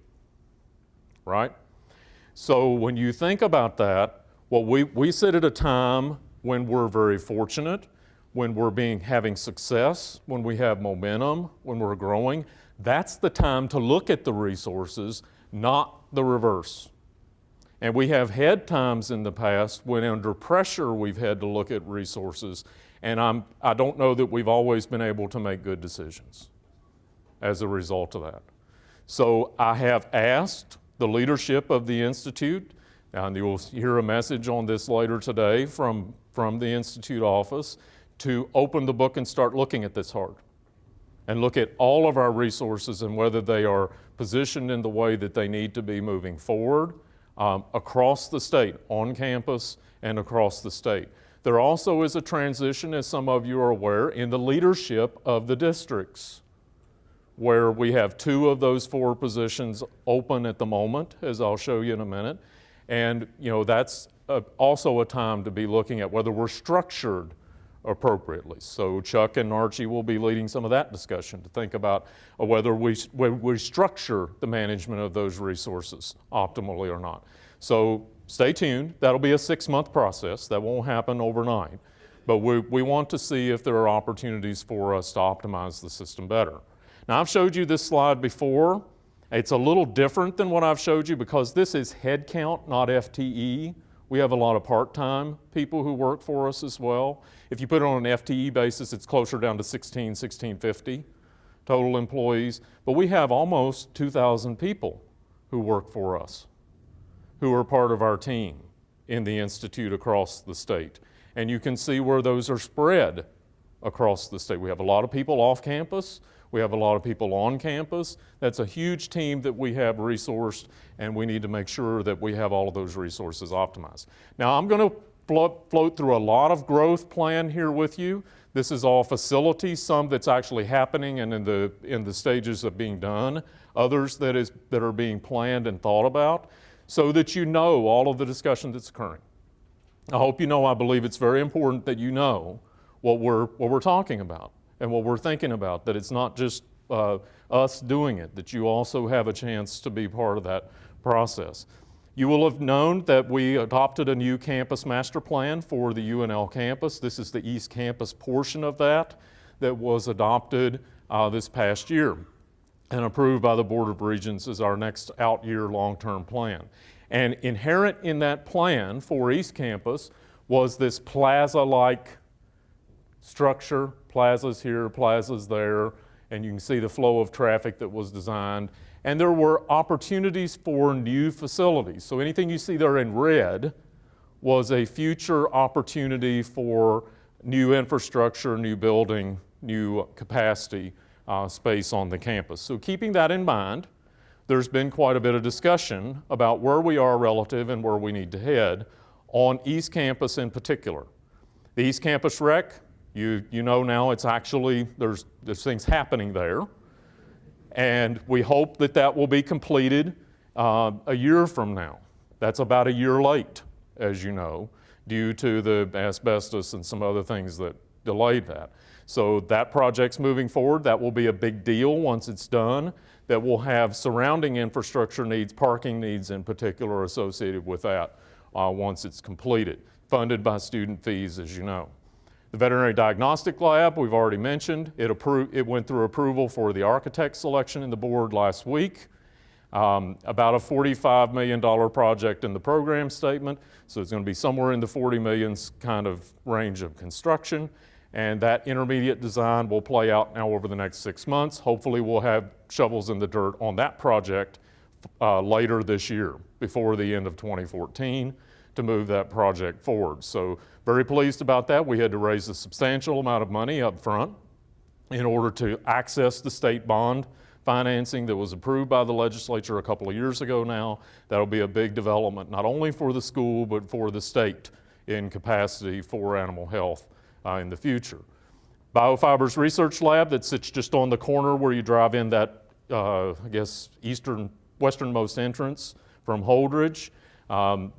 right? So when you think about that, well, we sit at a time when we're very fortunate, when we're having success, when we have momentum, when we're growing. That's the time to look at the resources, not the reverse. And we have had times in the past when under pressure we've had to look at resources, and I don't know that we've always been able to make good decisions as a result of that. So I have asked the leadership of the Institute, and you'll hear a message on this later today from the Institute office, to open the book and start looking at this hard and look at all of our resources and whether they are positioned in the way that they need to be moving forward across the state, on campus and across the state. There also is a transition, as some of you are aware, in the leadership of the districts, where we have 2 of those 4 positions open at the moment, as I'll show you in a minute. And that's also a time to be looking at whether we're structured appropriately. So Chuck and Archie will be leading some of that discussion to think about whether we structure the management of those resources optimally or not. So stay tuned. That'll be a 6-month process. That won't happen overnight. But we want to see if there are opportunities for us to optimize the system better. Now, I've showed you this slide before. It's a little different than what I've showed you because this is headcount, not FTE. We have a lot of part-time people who work for us as well. If you put it on an FTE basis, it's closer down to 1,650 total employees. But we have almost 2,000 people who work for us, who are part of our team in the Institute across the state. And you can see where those are spread across the state. We have a lot of people off campus. We have a lot of people on campus. That's a huge team that we have resourced, and we need to make sure that we have all of those resources optimized. Now, I'm going to float through a lot of growth plan here with you. This is all facilities, some that's actually happening and in the stages of being done, others that are being planned and thought about, so that you know all of the discussion that's occurring. I hope you know, I believe it's very important that you know what we're talking about and what we're thinking about, that it's not just us doing it, that you also have a chance to be part of that process. You will have known that we adopted a new campus master plan for the UNL campus. This is the East Campus portion of that was adopted this past year and approved by the Board of Regents as our next out-year long-term plan. And inherent in that plan for East Campus was this plaza-like structure, plazas here, plazas there, and you can see the flow of traffic that was designed. And there were opportunities for new facilities. So anything you see there in red was a future opportunity for new infrastructure, new building, new capacity space on the campus. So keeping that in mind, there's been quite a bit of discussion about where we are relative and where we need to head on East Campus in particular. The East Campus rec, you know now it's actually, there's things happening there. And we hope that that will be completed a year from now. That's about a year late, as you know, due to the asbestos and some other things that delayed that. So that project's moving forward. That will be a big deal once it's done. That will have surrounding infrastructure needs, parking needs in particular associated with that once it's completed, funded by student fees, as you know. The Veterinary Diagnostic Lab, we've already mentioned. It went through approval for the architect selection in the board last week. About a $45 million project in the program statement, so it's going to be somewhere in the 40 millions kind of range of construction. And that intermediate design will play out now over the next 6 months. Hopefully we'll have shovels in the dirt on that project later this year, before the end of 2014, to move that project forward. So very pleased about that. We had to raise a substantial amount of money up front in order to access the state bond financing that was approved by the legislature a couple of years ago now. That'll be a big development, not only for the school, but for the state in capacity for animal health in the future. Biofibers Research Lab that sits just on the corner where you drive in that, I guess, westernmost entrance from Holdrege.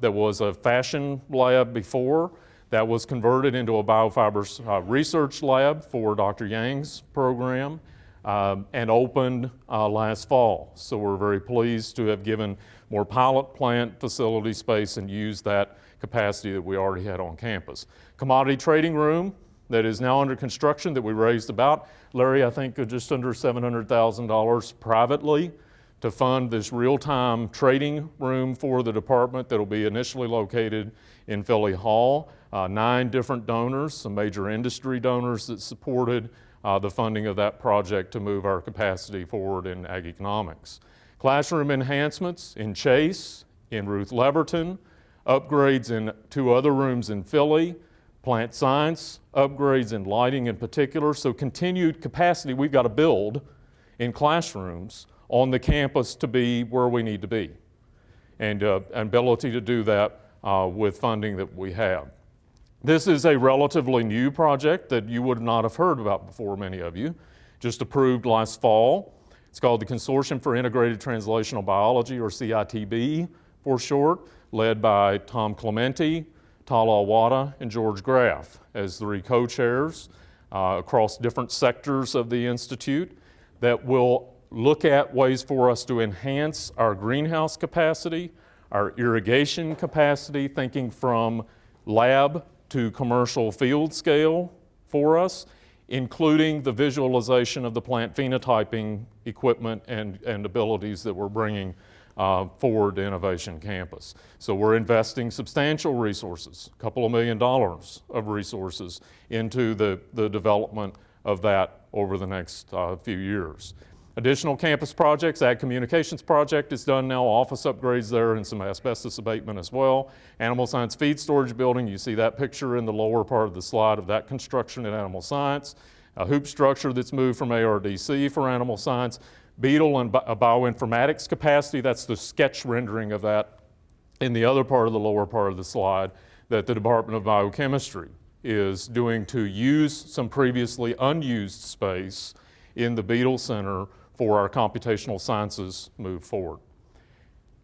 There was a fashion lab before that was converted into a biofibers research lab for Dr. Yang's program and opened last fall. So we're very pleased to have given more pilot plant facility space and used that capacity that we already had on campus. Commodity trading room that is now under construction that we raised about, Larry, I think just under $700,000 privately to fund this real-time trading room for the department that will be initially located in Philly Hall. 9 different donors, some major industry donors that supported the funding of that project to move our capacity forward in ag economics. Classroom enhancements in Chase, in Ruth Leverton, upgrades in 2 other rooms in Philly, plant science, upgrades in lighting in particular. So continued capacity we've got to build in classrooms on the campus to be where we need to be, and ability to do that with funding that we have. This is a relatively new project that you would not have heard about before, many of you, just approved last fall. It's called the Consortium for Integrated Translational Biology, or CITB for short, led by Tom Clementi, Tala Awada, and George Graff as 3 co-chairs across different sectors of the Institute that will look at ways for us to enhance our greenhouse capacity, our irrigation capacity, thinking from lab to commercial field scale for us, including the visualization of the plant phenotyping equipment and abilities that we're bringing forward to Innovation Campus. So we're investing substantial resources, a couple of $1 million of resources into the development of that over the next few years. Additional campus projects, Ag Communications Project is done now, office upgrades there and some asbestos abatement as well. Animal Science Feed Storage Building, you see that picture in the lower part of the slide of that construction at Animal Science. A hoop structure that's moved from ARDC for Animal Science. Beetle and bioinformatics capacity, that's the sketch rendering of that in the other part of the lower part of the slide that the Department of Biochemistry is doing to use some previously unused space in the Beetle Center for our computational sciences move forward.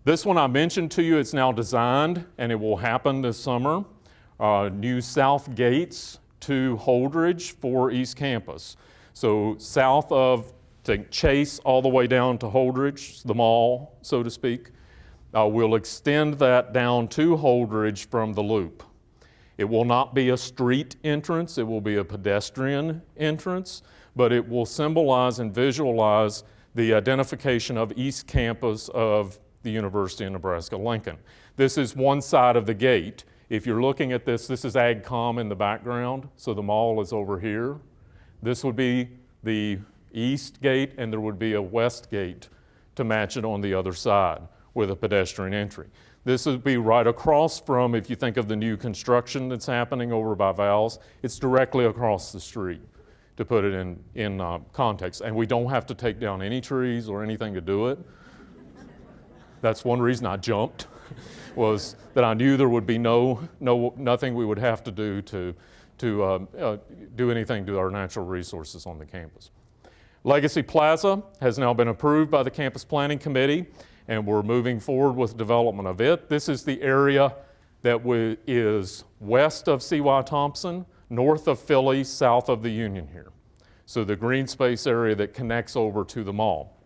This one I mentioned to you, it's now designed and it will happen this summer. New south gates to Holdrege for East Campus. So south of Chase all the way down to Holdrege, the mall, so to speak. We'll extend that down to Holdrege from the loop. It will not be a street entrance, it will be a pedestrian entrance, but it will symbolize and visualize the identification of East Campus of the University of Nebraska-Lincoln. This is one side of the gate. If you're looking at this, this is AgCom in the background, so the mall is over here. This would be the east gate, and there would be a west gate to match it on the other side with a pedestrian entry. This would be right across from, if you think of the new construction that's happening over by Val's, it's directly across the street, to put it in context. And we don't have to take down any trees or anything to do it. That's one reason I jumped, was that I knew there would be nothing we would have to do to do anything to our natural resources on the campus. Legacy Plaza has now been approved by the Campus Planning Committee, and we're moving forward with development of it. This is the area that is west of C.Y. Thompson, north of Philly, south of the Union here. So the green space area that connects over to the mall.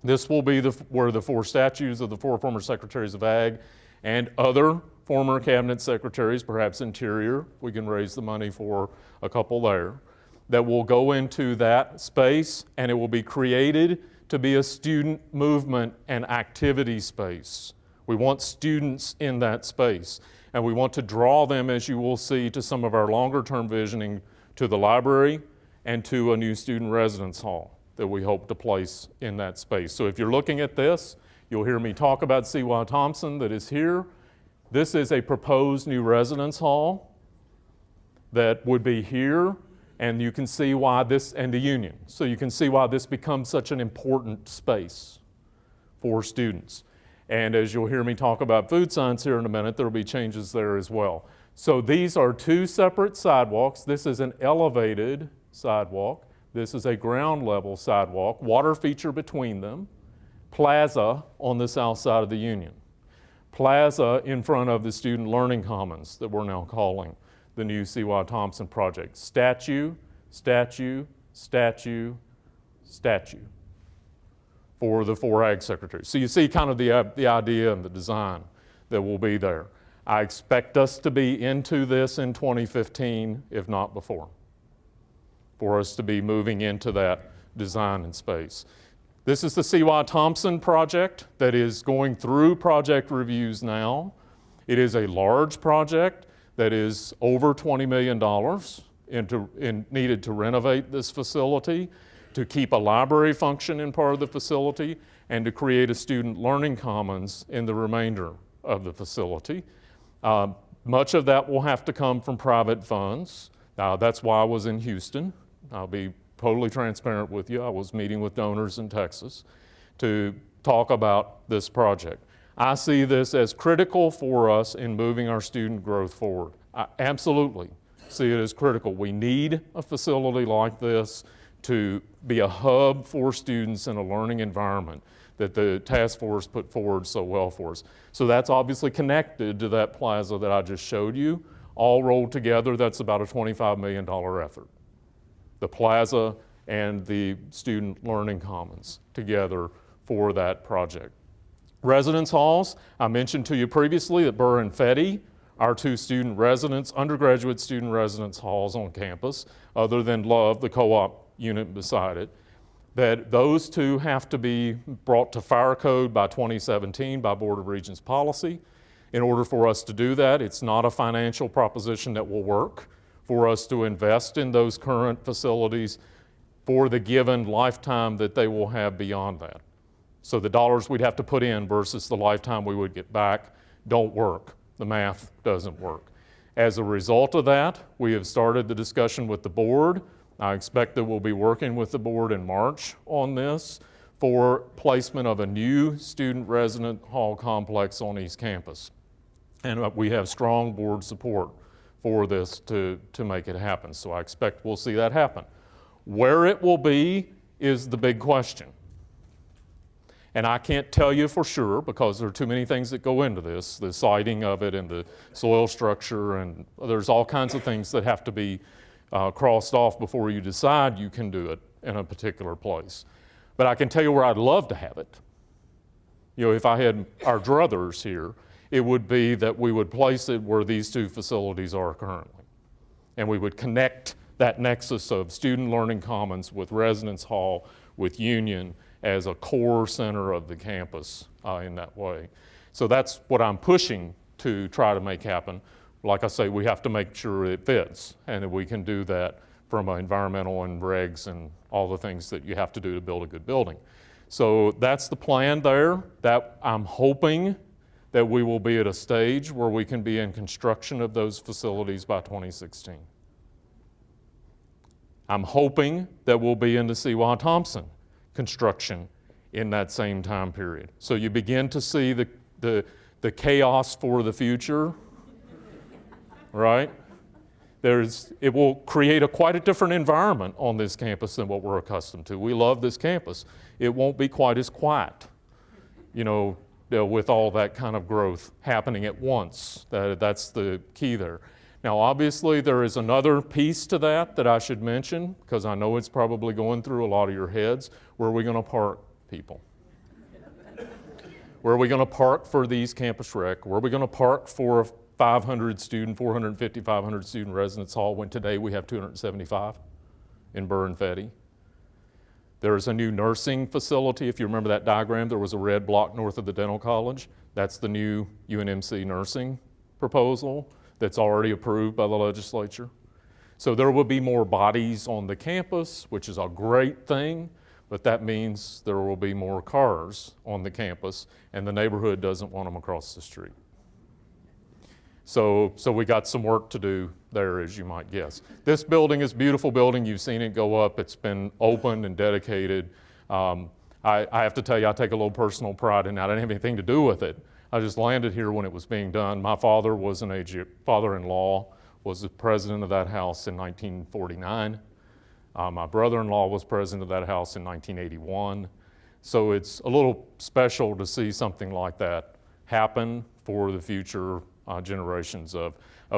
This will be where the 4 statues of the 4 former secretaries of Ag and other former cabinet secretaries, perhaps Interior, we can raise the money for a couple there, that will go into that space, and it will be created to be a student movement and activity space. We want students in that space, and we want to draw them, as you will see, to some of our longer-term visioning, to the library and to a new student residence hall that we hope to place in that space. So if you're looking at this, you'll hear me talk about C.Y. Thompson that is here. This is a proposed new residence hall that would be here, and you can see why this, and the Union. So you can see why this becomes such an important space for students. And as you'll hear me talk about food science here in a minute, there will be changes there as well. So these are 2 separate sidewalks. This is an elevated sidewalk. This is a ground level sidewalk, water feature between them. Plaza on the south side of the Union. Plaza in front of the Student Learning Commons that we're now calling the new C.Y. Thompson project. Statue, statue, statue, statue for the 4 Ag secretaries. So you see kind of the idea and the design that will be there. I expect us to be into this in 2015, if not before, for us to be moving into that design and space. This is the C.Y. Thompson project that is going through project reviews now. It is a large project that is over $20 million needed to renovate this facility, to keep a library function in part of the facility, and to create a student learning commons in the remainder of the facility. Much of that will have to come from private funds. That's why I was in Houston. I'll be totally transparent with you. I was meeting with donors in Texas to talk about this project. I see this as critical for us in moving our student growth forward. I absolutely see it as critical. We need a facility like this to be a hub for students in a learning environment that the task force put forward so well for us. So that's obviously connected to that plaza that I just showed you. All rolled together, that's about a $25 million effort. The plaza and the student learning commons together for that project. Residence halls, I mentioned to you previously that Burr and Fetty, our two student residence, undergraduate student residence halls on campus, other than Love, the co-op unit beside it, that those two have to be brought to fire code by 2017 by Board of Regents policy. In order for us to do that, it's not a financial proposition that will work for us to invest in those current facilities for the given lifetime that they will have beyond that. So the dollars we'd have to put in versus the lifetime we would get back don't work. The math doesn't work. As a result of that, we have started the discussion with the board. I expect that we'll be working with the board in March on this for placement of a new student resident hall complex on East Campus. And we have strong board support for this to make it happen. So I expect we'll see that happen. Where it will be is the big question. And I can't tell you for sure because there are too many things that go into this, the siting of it and the soil structure, and there's all kinds of things that have to be crossed off before you decide you can do it in a particular place. But I can tell you where I'd love to have it. You know, if I had our druthers here, it would be that we would place it where these two facilities are currently. And we would connect that nexus of student learning commons with residence hall, with Union, as a core center of the campus in that way. So that's what I'm pushing to try to make happen. Like I say, we have to make sure it fits and that we can do that from environmental and regs and all the things that you have to do to build a good building. So that's the plan there. That I'm hoping that we will be at a stage where we can be in construction of those facilities by 2016. I'm hoping that we'll be into C.Y. Thompson construction in that same time period. So you begin to see the chaos for the future, right? It will create quite a different environment on this campus than what we're accustomed to. We love this campus. It won't be quite as quiet, with all that kind of growth happening at once. That's the key there. Now, obviously, there is another piece to that I should mention, because I know it's probably going through a lot of your heads. Where are we going to park people? Where are we going to park for these campus rec? Where are we going to park for a 450, 500 student residence hall when today we have 275 in Burr and Fetty? There is a new nursing facility. If you remember that diagram, there was a red block north of the dental college. That's the new UNMC nursing proposal that's already approved by the legislature. So there will be more bodies on the campus, which is a great thing, but that means there will be more cars on the campus, and the neighborhood doesn't want them across the street. So we got some work to do there, as you might guess. This building is a beautiful building. You've seen it go up. It's been opened and dedicated. I have to tell you, I take a little personal pride in that. I didn't have anything to do with it. I just landed here when it was being done. My father was father-in-law was the president of that house in 1949. My brother-in-law was president of that house in 1981. So it's a little special to see something like that happen for the future generations of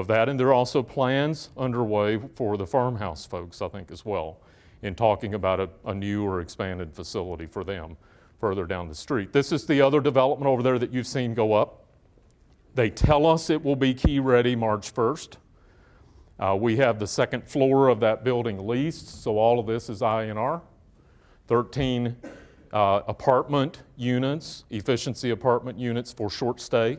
that. And there are also plans underway for the farmhouse folks, I think, as well, in talking about a new or expanded facility for them further down the street. This is the other development over there that you've seen go up. They tell us it will be key ready March 1st. We have the second floor of that building leased, so all of this is IANR. 13 apartment units, efficiency apartment units for short stay.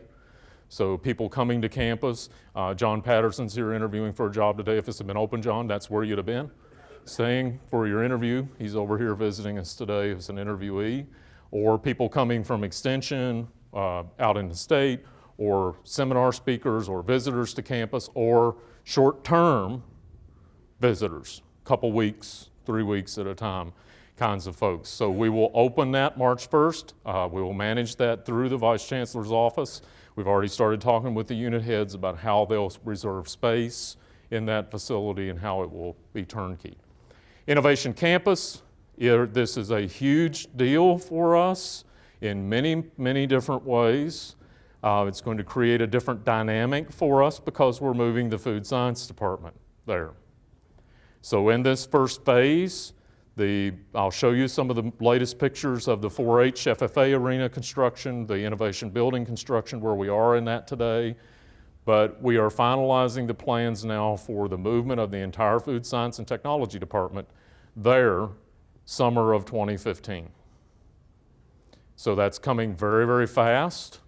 So people coming to campus, John Patterson's here interviewing for a job today. If this had been open, John, that's where you'd have been. staying for your interview. He's over here visiting us today as an interviewee, or people coming from Extension out in the state, or seminar speakers or visitors to campus, or short-term visitors, couple weeks, 3 weeks at a time kinds of folks. So we will open that March 1st. We will manage that through the Vice Chancellor's office. We've already started talking with the unit heads about how they'll reserve space in that facility and how it will be turnkey. Innovation Campus, this is a huge deal for us in many, many different ways. It's going to create a different dynamic for us because we're moving the food science department there. So in this first phase, I'll show you some of the latest pictures of the 4-H FFA arena construction, the innovation building construction, where we are in that today. But we are finalizing the plans now for the movement of the entire food science and technology department there, summer of 2015. So that's coming very, very fast.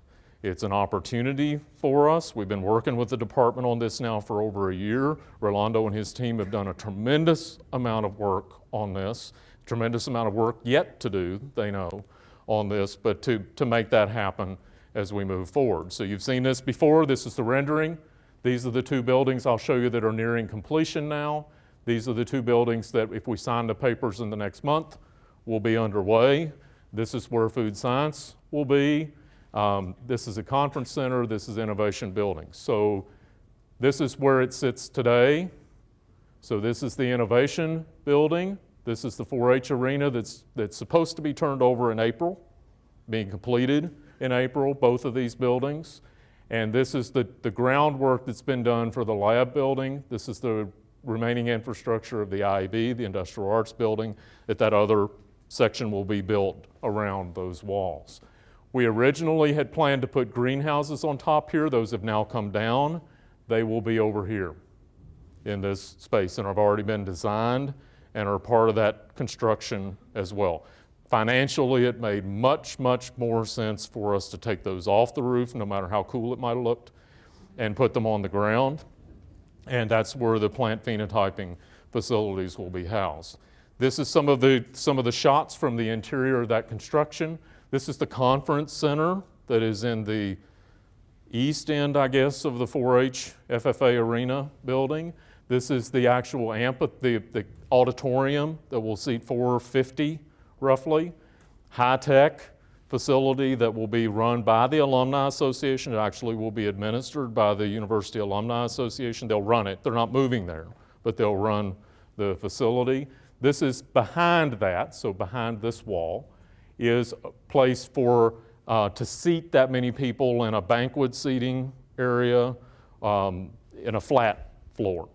It's an opportunity for us. We've been working with the department on this now for over a year. Rolando and his team have done a tremendous amount of work on this, tremendous amount of work yet to do, they know, on this, but to make that happen as we move forward. So you've seen this before. This is the rendering. These are the two buildings I'll show you that are nearing completion now. These are the two buildings that if we sign the papers in the next month, will be underway. This is where food science will be. This is a conference center, this is innovation building. So this is where it sits today. So this is the innovation building. This is the 4-H arena that's supposed to be turned over in April, being completed in April, both of these buildings. And this is the groundwork that's been done for the lab building. This is the remaining infrastructure of the IAB, the Industrial Arts building, that other section will be built around those walls. We originally had planned to put greenhouses on top here. Those have now come down. They will be over here in this space and have already been designed and are part of that construction as well. Financially, it made much, much more sense for us to take those off the roof, no matter how cool it might have looked, and put them on the ground. And that's where the plant phenotyping facilities will be housed. This is some of the shots from the interior of that construction. This is the conference center that is in the east end, I guess, of the 4-H FFA arena building. This is the actual the auditorium that will seat 450 roughly. High-tech facility that will be run by the Alumni Association. It actually will be administered by the University Alumni Association. They'll run it. They're not moving there, but they'll run the facility. This is behind that, so behind this wall, is a place for to seat that many people in a banquet seating area in a flat floor.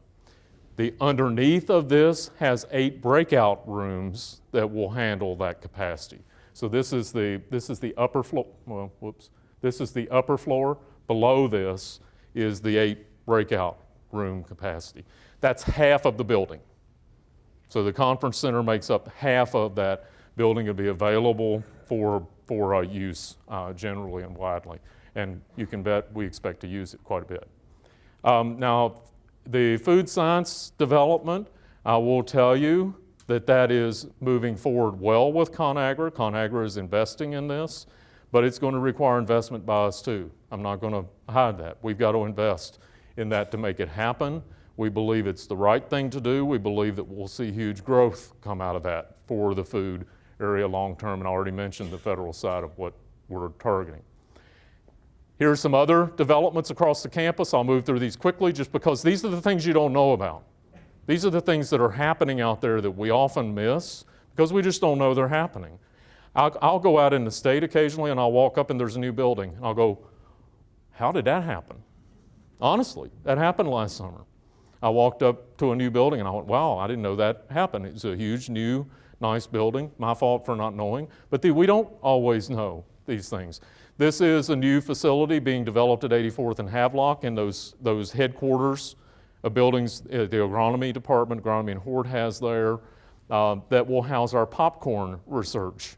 The underneath of this has 8 breakout rooms that will handle that capacity. So this is the upper floor. Well, whoops. This is the upper floor. Below this is the 8 breakout room capacity. That's half of the building. So the conference center makes up half of that building will be available for use generally and widely. And you can bet we expect to use it quite a bit. Now, the food science development, I will tell you that is moving forward well with ConAgra. ConAgra is investing in this, but it's going to require investment by us too. I'm not going to hide that. We've got to invest in that to make it happen. We believe it's the right thing to do. We believe that we'll see huge growth come out of that for the food area long term, and I already mentioned the federal side of what we're targeting. Here's some other developments across the campus. I'll move through these quickly just because these are the things you don't know about. These are the things that are happening out there that we often miss because we just don't know they're happening. I'll go out in the state occasionally and I'll walk up and there's a new building and I'll go, how did that happen? Honestly, that happened last summer. I walked up to a new building and I went, wow, I didn't know that happened. It's a huge, new, nice building. My fault for not knowing. But we don't always know these things. This is a new facility being developed at 84th and Havelock in those headquarters of buildings, the agronomy department, agronomy and Horde has there, that will house our popcorn research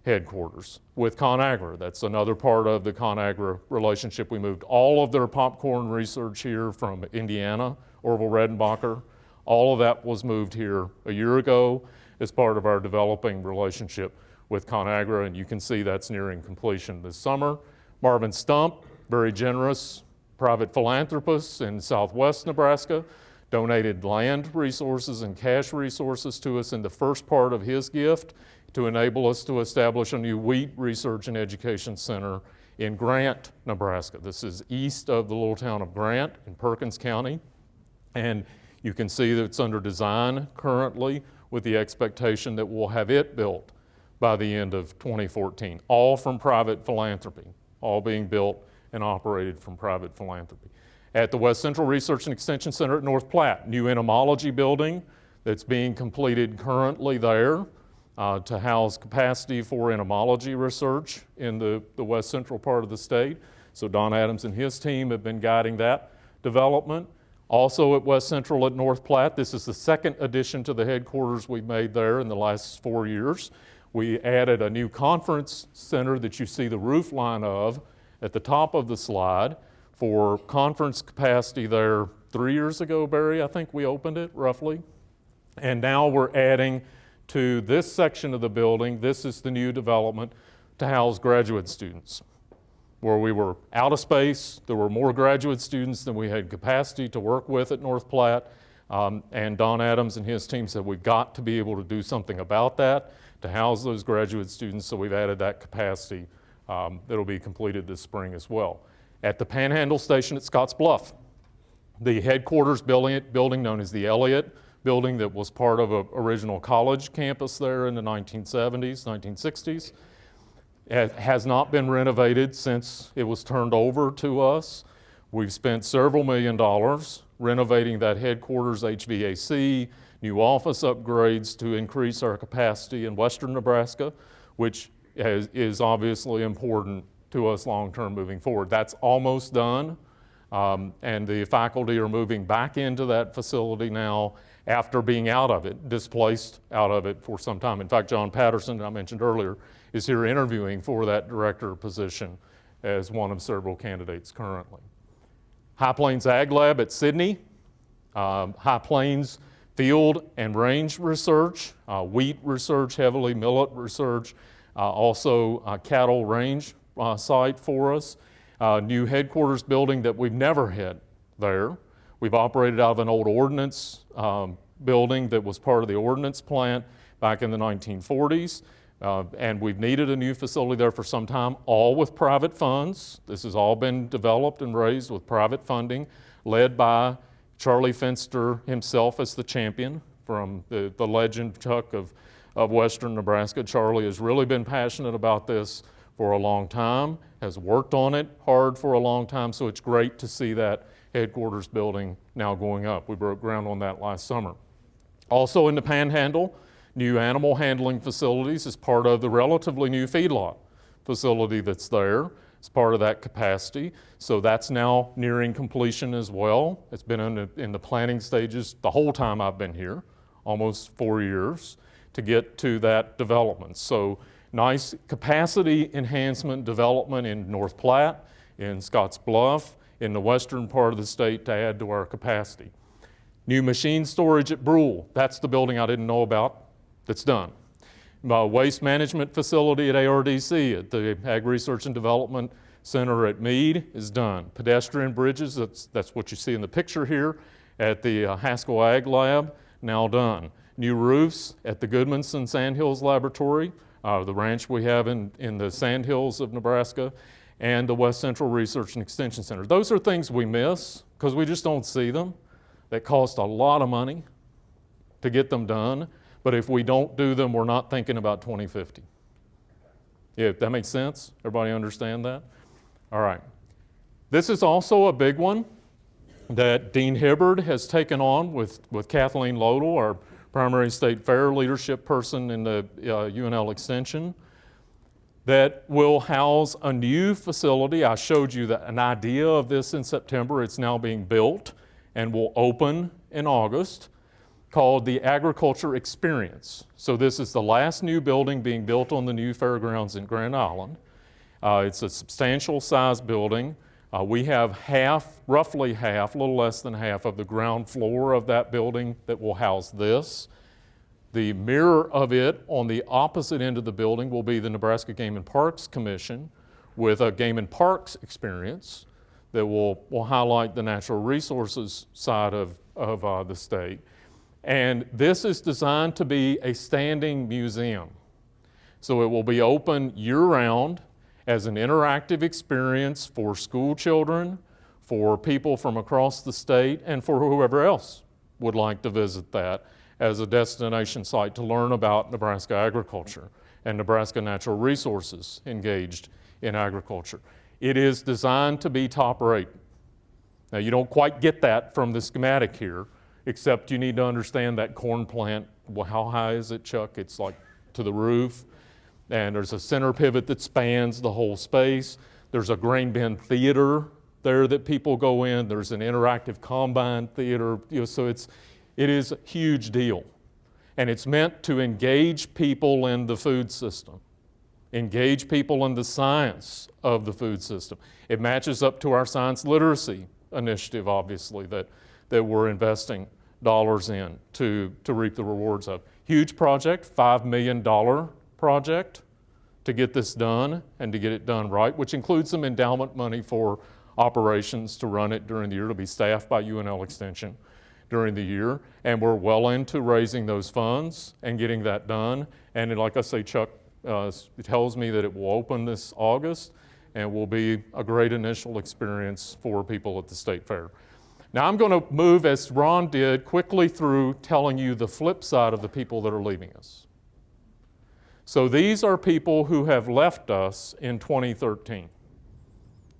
headquarters with ConAgra. That's another part of the ConAgra relationship. We moved all of their popcorn research here from Indiana, Orville Redenbacher, All of that was moved here a year ago as part of our developing relationship with ConAgra, and you can see that's nearing completion this summer. Marvin Stump, very generous private philanthropist in southwest Nebraska, donated land resources and cash resources to us in the first part of his gift to enable us to establish a new wheat research and education center in Grant, Nebraska. This is east of the little town of Grant in Perkins County. And you can see that it's under design currently with the expectation that we'll have it built by the end of 2014, all from private philanthropy, all being built and operated from private philanthropy. At the West Central Research and Extension Center at North Platte, new entomology building that's being completed currently there to house capacity for entomology research in the West Central part of the state. So Don Adams and his team have been guiding that development. Also at West Central at North Platte, this is the second addition to the headquarters we've made there in the last 4 years. We added a new conference center that you see the roof line of at the top of the slide for conference capacity there 3 years ago, Barry, I think we opened it roughly. And now we're adding to this section of the building, this is the new development to house graduate students. Where we were out of space, there were more graduate students than we had capacity to work with at North Platte. And Don Adams and his team said we've got to be able to do something about that to house those graduate students, so we've added that capacity that'll be completed this spring as well. At the Panhandle Station at Scotts Bluff, the headquarters building known as the Elliott building that was part of an original college campus there in the 1970s, 1960s, has not been renovated since it was turned over to us. We've spent several $1 million renovating that headquarters HVAC, new office upgrades to increase our capacity in western Nebraska, which is obviously important to us long-term moving forward. That's almost done, and the faculty are moving back into that facility now after being out of it, displaced out of it for some time. In fact, John Patterson, that I mentioned earlier, is here interviewing for that director position as one of several candidates currently. High Plains Ag Lab at Sydney, High Plains Field and Range Research, wheat research heavily, millet research, also a cattle range site for us. New headquarters building that we've never had there. We've operated out of an old ordnance building that was part of the ordnance plant back in the 1940s. And we've needed a new facility there for some time, all with private funds. This has all been developed and raised with private funding, led by Charlie Finster himself as the champion from the legend Chuck of western Nebraska. Charlie has really been passionate about this for a long time, has worked on it hard for a long time, so it's great to see that headquarters building now going up. We broke ground on that last summer. Also in the Panhandle, new animal handling facilities as part of the relatively new feedlot facility that's there. It's part of that capacity. So that's now nearing completion as well. It's been in the planning stages the whole time I've been here, almost 4 years, to get to that development. So nice capacity enhancement development in North Platte, in Scotts Bluff, in the western part of the state to add to our capacity. New machine storage at Brule. That's the building I didn't know about. That's done. Waste management facility at ARDC at the Ag Research and Development Center at Meade is done. Pedestrian bridges, that's what you see in the picture here at the Haskell Ag Lab, now done. New roofs at the Goodmanson Sandhills Laboratory, the ranch we have in the Sandhills of Nebraska, and the West Central Research and Extension Center. Those are things we miss because we just don't see them. That cost a lot of money to get them done. But if we don't do them, we're not thinking about 2050. Yeah, that makes sense? Everybody understand that? All right. This is also a big one that Dean Hibbard has taken on with Kathleen Lodel, our primary state fair leadership person in the UNL Extension, that will house a new facility. I showed you an idea of this in September. It's now being built and will open in August, called the Agriculture Experience. So this is the last new building being built on the new fairgrounds in Grand Island. It's a substantial size building, We have roughly half, a little less than half of the ground floor of that building that will house this. The mirror of it on the opposite end of the building will be the Nebraska Game and Parks Commission with a Game and Parks experience that will highlight the natural resources side of the state. And this is designed to be a standing museum. So it will be open year-round as an interactive experience for school children, for people from across the state, and for whoever else would like to visit that as a destination site to learn about Nebraska agriculture and Nebraska natural resources engaged in agriculture. It is designed to be top rate. Now, you don't quite get that from the schematic here, except you need to understand that corn plant. Well, how high is it, Chuck? It's like to the roof. And there's a center pivot that spans the whole space. There's a grain bin theater there that people go in. There's an interactive combine theater. So it is a huge deal. And it's meant to engage people in the food system, engage people in the science of the food system. It matches up to our science literacy initiative, obviously, that we're investing dollars in to reap the rewards of. Huge project, $5 million project to get this done and to get it done right, which includes some endowment money for operations to run it during the year. It'll be staffed by UNL Extension during the year, and we're well into raising those funds and getting that done. And like I say, Chuck tells me that it will open this August and will be a great initial experience for people at the State Fair. Now I'm going to move, as Ron did, quickly through telling you the flip side of the people that are leaving us. So these are people who have left us in 2013.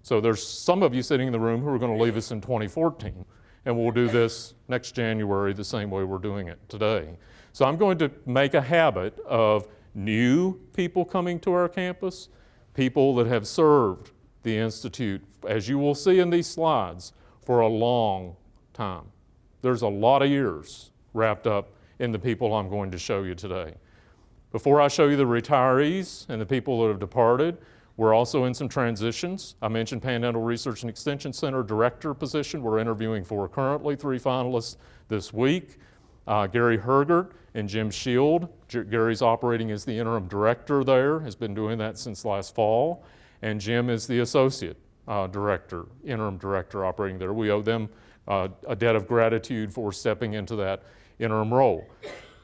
So there's some of you sitting in the room who are going to leave us in 2014, and we'll do this next January the same way we're doing it today. So I'm going to make a habit of new people coming to our campus, people that have served the Institute, as you will see in these slides, for a long time. There's a lot of years wrapped up in the people I'm going to show you today. Before I show you the retirees and the people that have departed, we're also in some transitions. I mentioned Panhandle Research and Extension Center Director position. We're interviewing for currently 3 finalists this week. Gary Hergert and Jim Shield. Gary's operating as the interim director there, has been doing that since last fall. And Jim is the associate director, interim director operating there. We owe them a debt of gratitude for stepping into that interim role.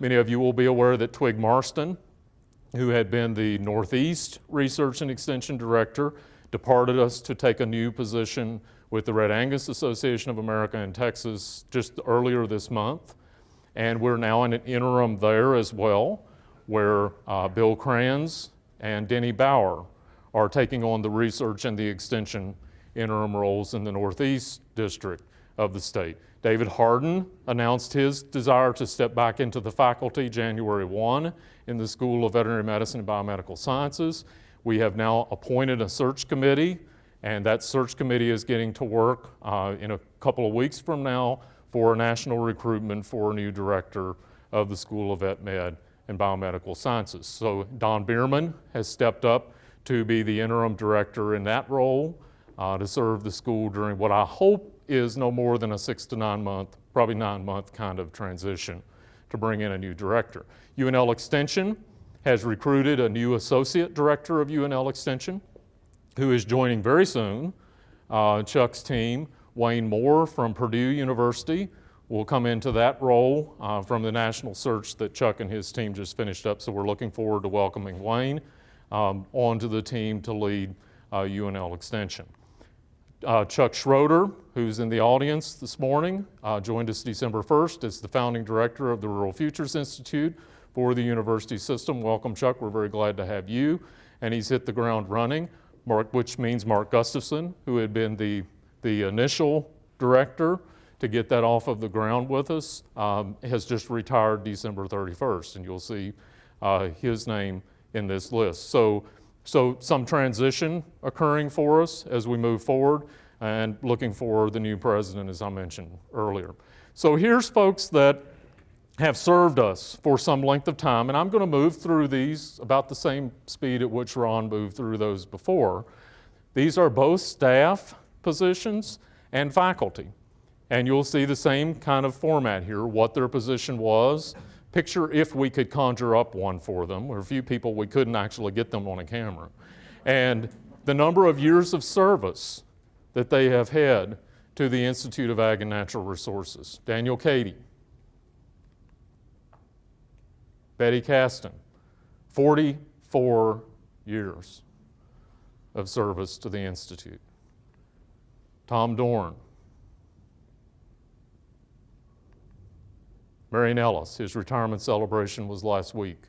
Many of you will be aware that Twig Marston, who had been the Northeast Research and Extension Director, departed us to take a new position with the Red Angus Association of America in Texas just earlier this month. And we're now in an interim there as well, where Bill Kranz and Denny Bauer are taking on the research and the extension interim roles in the Northeast District of the state. David Harden announced his desire to step back into the faculty January 1 in the School of Veterinary Medicine and Biomedical Sciences. We have now appointed a search committee, and that search committee is getting to work in a couple of weeks from now for a national recruitment for a new director of the School of Vet Med and Biomedical Sciences. So Don Bierman has stepped up to be the interim director in that role to serve the school during what I hope is no more than a 6 to 9 month, probably 9-month kind of transition to bring in a new director. UNL Extension has recruited a new associate director of UNL Extension who is joining very soon Chuck's team. Wayne Moore from Purdue University will come into that role from the national search that Chuck and his team just finished up. So we're looking forward to welcoming Wayne onto the team to lead UNL Extension. Chuck Schroeder, who's in the audience this morning, joined us December 1st as the founding director of the Rural Futures Institute for the university system. Welcome, Chuck. We're very glad to have you. And he's hit the ground running, which means Mark Gustafson, who had been the initial director to get that off of the ground with us, has just retired December 31st. And you'll see his name in this list. So some transition occurring for us as we move forward and looking for the new president, as I mentioned earlier. So here's folks that have served us for some length of time, and I'm going to move through these about the same speed at which Ron moved through those before. These are both staff positions and faculty. And you'll see the same kind of format here, what their position was. Picture if we could conjure up one for them. There are a few people we couldn't actually get them on a camera. And the number of years of service that they have had to the Institute of Ag and Natural Resources. Daniel Cady, Betty Caston, 44 years of service to the Institute. Tom Dorn, Marion Ellis, his retirement celebration was last week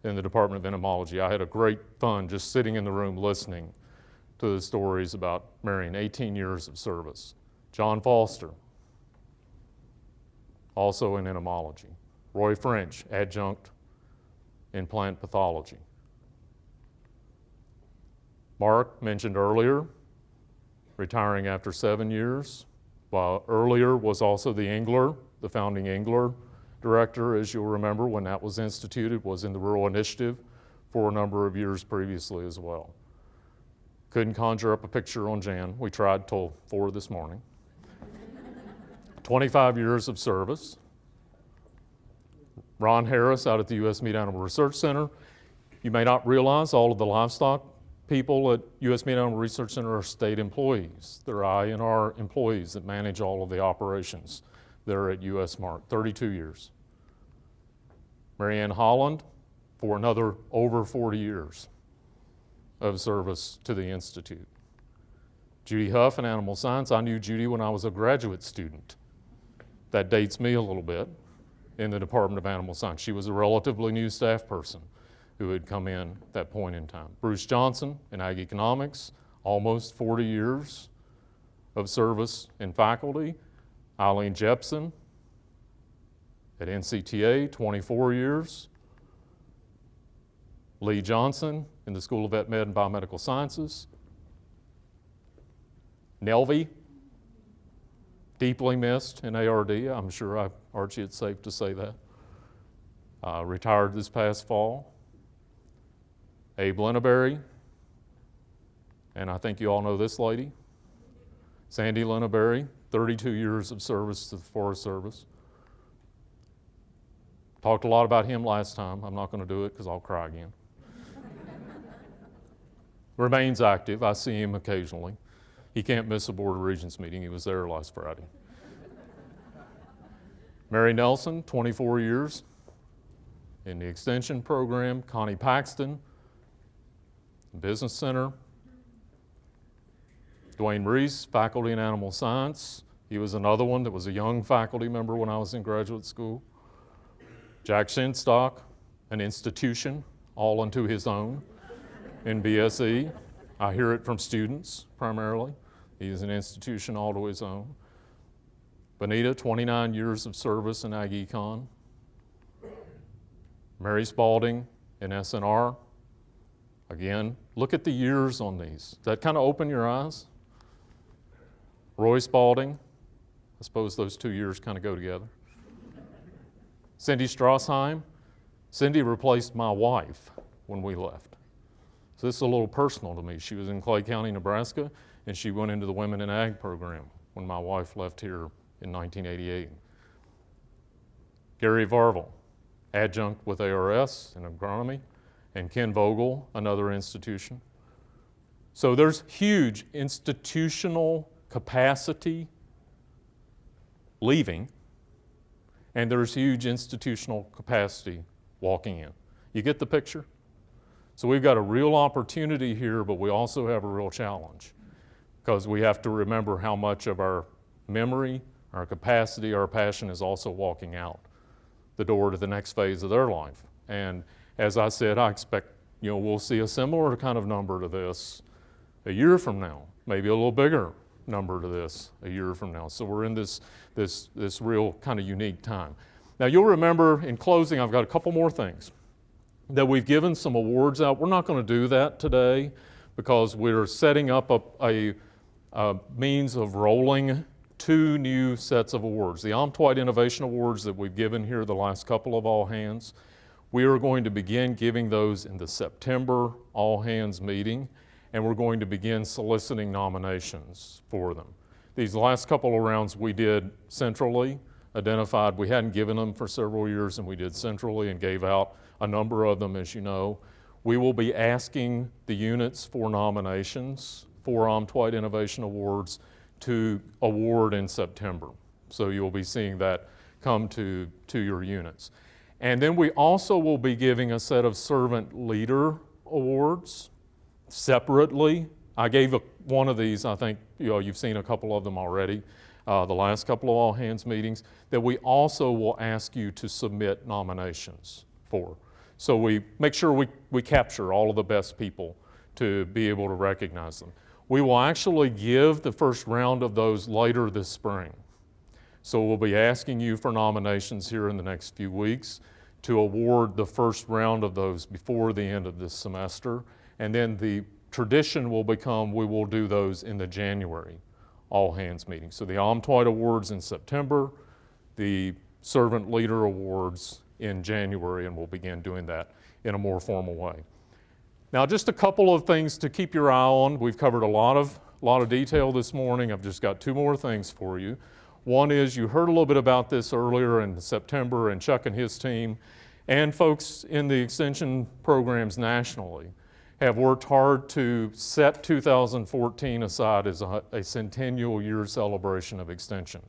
in the Department of Entomology. I had a great fun just sitting in the room listening to the stories about Marion, 18 years of service. John Foster, also in entomology. Roy French, adjunct in plant pathology. Mark, mentioned earlier, retiring after 7 years, while earlier was also the Engler, the founding Engler director, as you'll remember, when that was instituted, was in the Rural Initiative for a number of years previously as well. Couldn't conjure up a picture on Jan. We tried till 4 this morning. 25 years of service. Ron Harris out at the U.S. Meat Animal Research Center. You may not realize all of the livestock people at U.S. Meat Animal Research Center are state employees. They're IANR employees that manage all of the operations. They're at U.S. Mark, 32 years. Marianne Holland for another over 40 years of service to the Institute. Judy Huff in animal science. I knew Judy when I was a graduate student. That dates me a little bit in the Department of Animal Science. She was a relatively new staff person who had come in at that point in time. Bruce Johnson in Ag Economics, almost 40 years of service in faculty. Eileen Jepson at NCTA, 24 years. Lee Johnson in the School of Vet Med and Biomedical Sciences. Nelvie, deeply missed in ARD. I'm sure, Archie, it's safe to say that. Retired this past fall. Abe Linneberry, and I think you all know this lady. Sandy Linneberry, 32 years of service to the Forest Service. Talked a lot about him last time. I'm not going to do it because I'll cry again. Remains active. I see him occasionally. He can't miss a Board of Regents meeting. He was there last Friday. Mary Nelson, 24 years in the Extension program. Connie Paxton, Business Center. Dwayne Reese, faculty in animal science. He was another one that was a young faculty member when I was in graduate school. Jack Shinstock, an institution all unto his own in BSE. I hear it from students primarily. He's an institution all to his own. Bonita, 29 years of service in Ag Econ. Mary Spalding in SNR. Again, look at the years on these. Does that kind of open your eyes? Roy Spalding, I suppose those 2 years kind of go together. Cindy Strassheim. Cindy replaced my wife when we left. So this is a little personal to me. She was in Clay County, Nebraska, and she went into the Women in Ag program when my wife left here in 1988. Gary Varvel, adjunct with ARS in agronomy, and Ken Vogel, another institution. So there's huge institutional capacity leaving, and there's huge institutional capacity walking in. You get the picture? So we've got a real opportunity here, but we also have a real challenge because we have to remember how much of our memory, our capacity, our passion is also walking out the door to the next phase of their life. And as I said, I expect, we'll see a similar kind of number to this a year from now, maybe a little bigger number to this a year from now. So we're in this real kind of unique time. Now you'll remember in closing, I've got a couple more things that we've given some awards out. We're not going to do that today because we're setting up a means of rolling 2 new sets of awards. The Omtwite Innovation Awards that we've given here the last couple of all hands, we are going to begin giving those in the September all hands meeting. and we're going to begin soliciting nominations for them. These last couple of rounds we did centrally, identified, we hadn't given them for several years, and we did centrally and gave out a number of them, as you know. We will be asking the units for nominations for Untitled Innovation Awards to award in September. So you'll be seeing that come to your units. And then we also will be giving a set of servant leader awards separately. I gave one of these, I think you've seen a couple of them already, the last couple of all hands meetings, that we also will ask you to submit nominations for. So we make sure we capture all of the best people to be able to recognize them. We will actually give the first round of those later this spring. So we'll be asking you for nominations here in the next few weeks to award the first round of those before the end of this semester. And then the tradition will become we will do those in the January all hands meeting. So the Untitled Awards in September, the Servant Leader Awards in January, and we'll begin doing that in a more formal way. Now, just a couple of things to keep your eye on. We've covered a lot of detail this morning. I've just got two more things for you. One is you heard a little bit about this earlier in September, and Chuck and his team and folks in the extension programs nationally have worked hard to set 2014 aside as a centennial year celebration of extension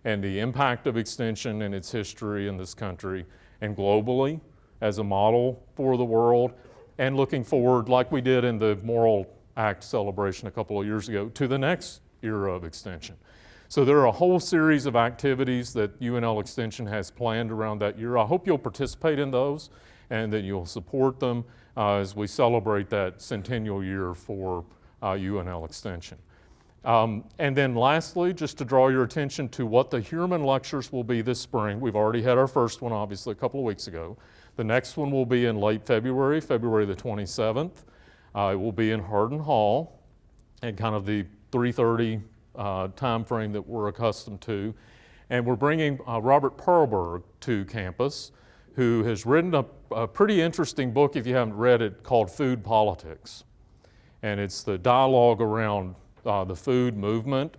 and the impact of extension and its history in this country and globally as a model for the world, and looking forward, like we did in the Moral Act celebration a couple of years ago, to the next era of extension. So there are a whole series of activities that UNL Extension has planned around that year. I hope you'll participate in those and that you'll support them as we celebrate that centennial year for UNL Extension. And then lastly, just to draw your attention to what the Human Lectures will be this spring. We've already had our first one, obviously, a couple of weeks ago. The next one will be in late February, February the 27th. It will be in Hardin Hall and kind of the 3:30 time frame that we're accustomed to. And we're bringing Robert Perlberg to campus, who has written a pretty interesting book, if you haven't read it, called Food Politics. And it's the dialogue around the food movement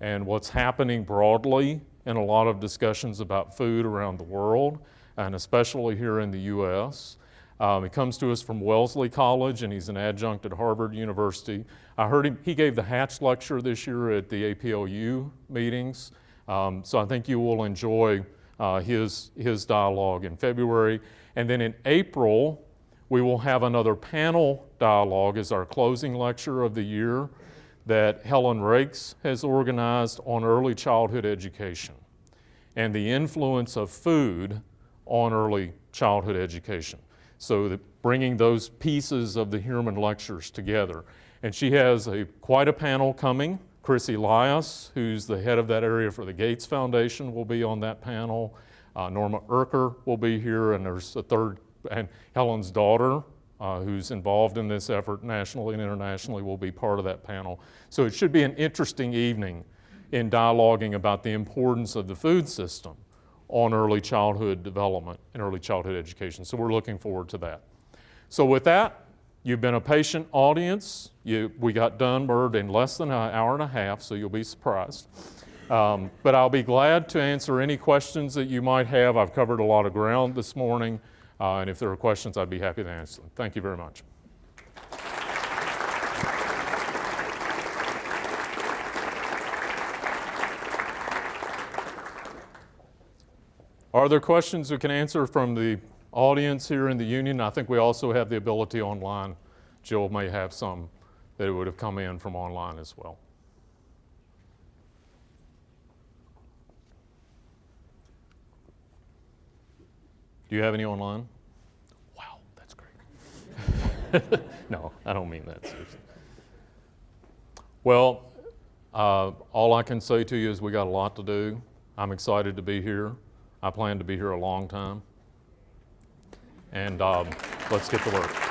and what's happening broadly in a lot of discussions about food around the world, and especially here in the U.S. He comes to us from Wellesley College, and he's an adjunct at Harvard University. I heard he gave the Hatch Lecture this year at the APLU meetings, so I think you will enjoy his dialogue in February. And then in April, we will have another panel dialogue as our closing lecture of the year that Helen Rakes has organized on early childhood education and the influence of food on early childhood education. So bringing those pieces of the Human Lectures together. And she has quite a panel coming. Chris Elias, who's the head of that area for the Gates Foundation, will be on that panel. Norma Erker will be here, and there's a third, and Helen's daughter, who's involved in this effort nationally and internationally, will be part of that panel. So it should be an interesting evening in dialoguing about the importance of the food system on early childhood development and early childhood education. So we're looking forward to that. So with that, you've been a patient audience. We got done in less than an hour and a half, so you'll be surprised. But I'll be glad to answer any questions that you might have. I've covered a lot of ground this morning, and if there are questions, I'd be happy to answer them. Thank you very much. Are there questions we can answer from the audience here in the union? I think we also have the ability online. Jill may have some that would have come in from online as well. Do you have any online? Wow, that's great. No, I don't mean that seriously. Well, all I can say to you is we got a lot to do. I'm excited to be here. I plan to be here a long time. And let's get to work.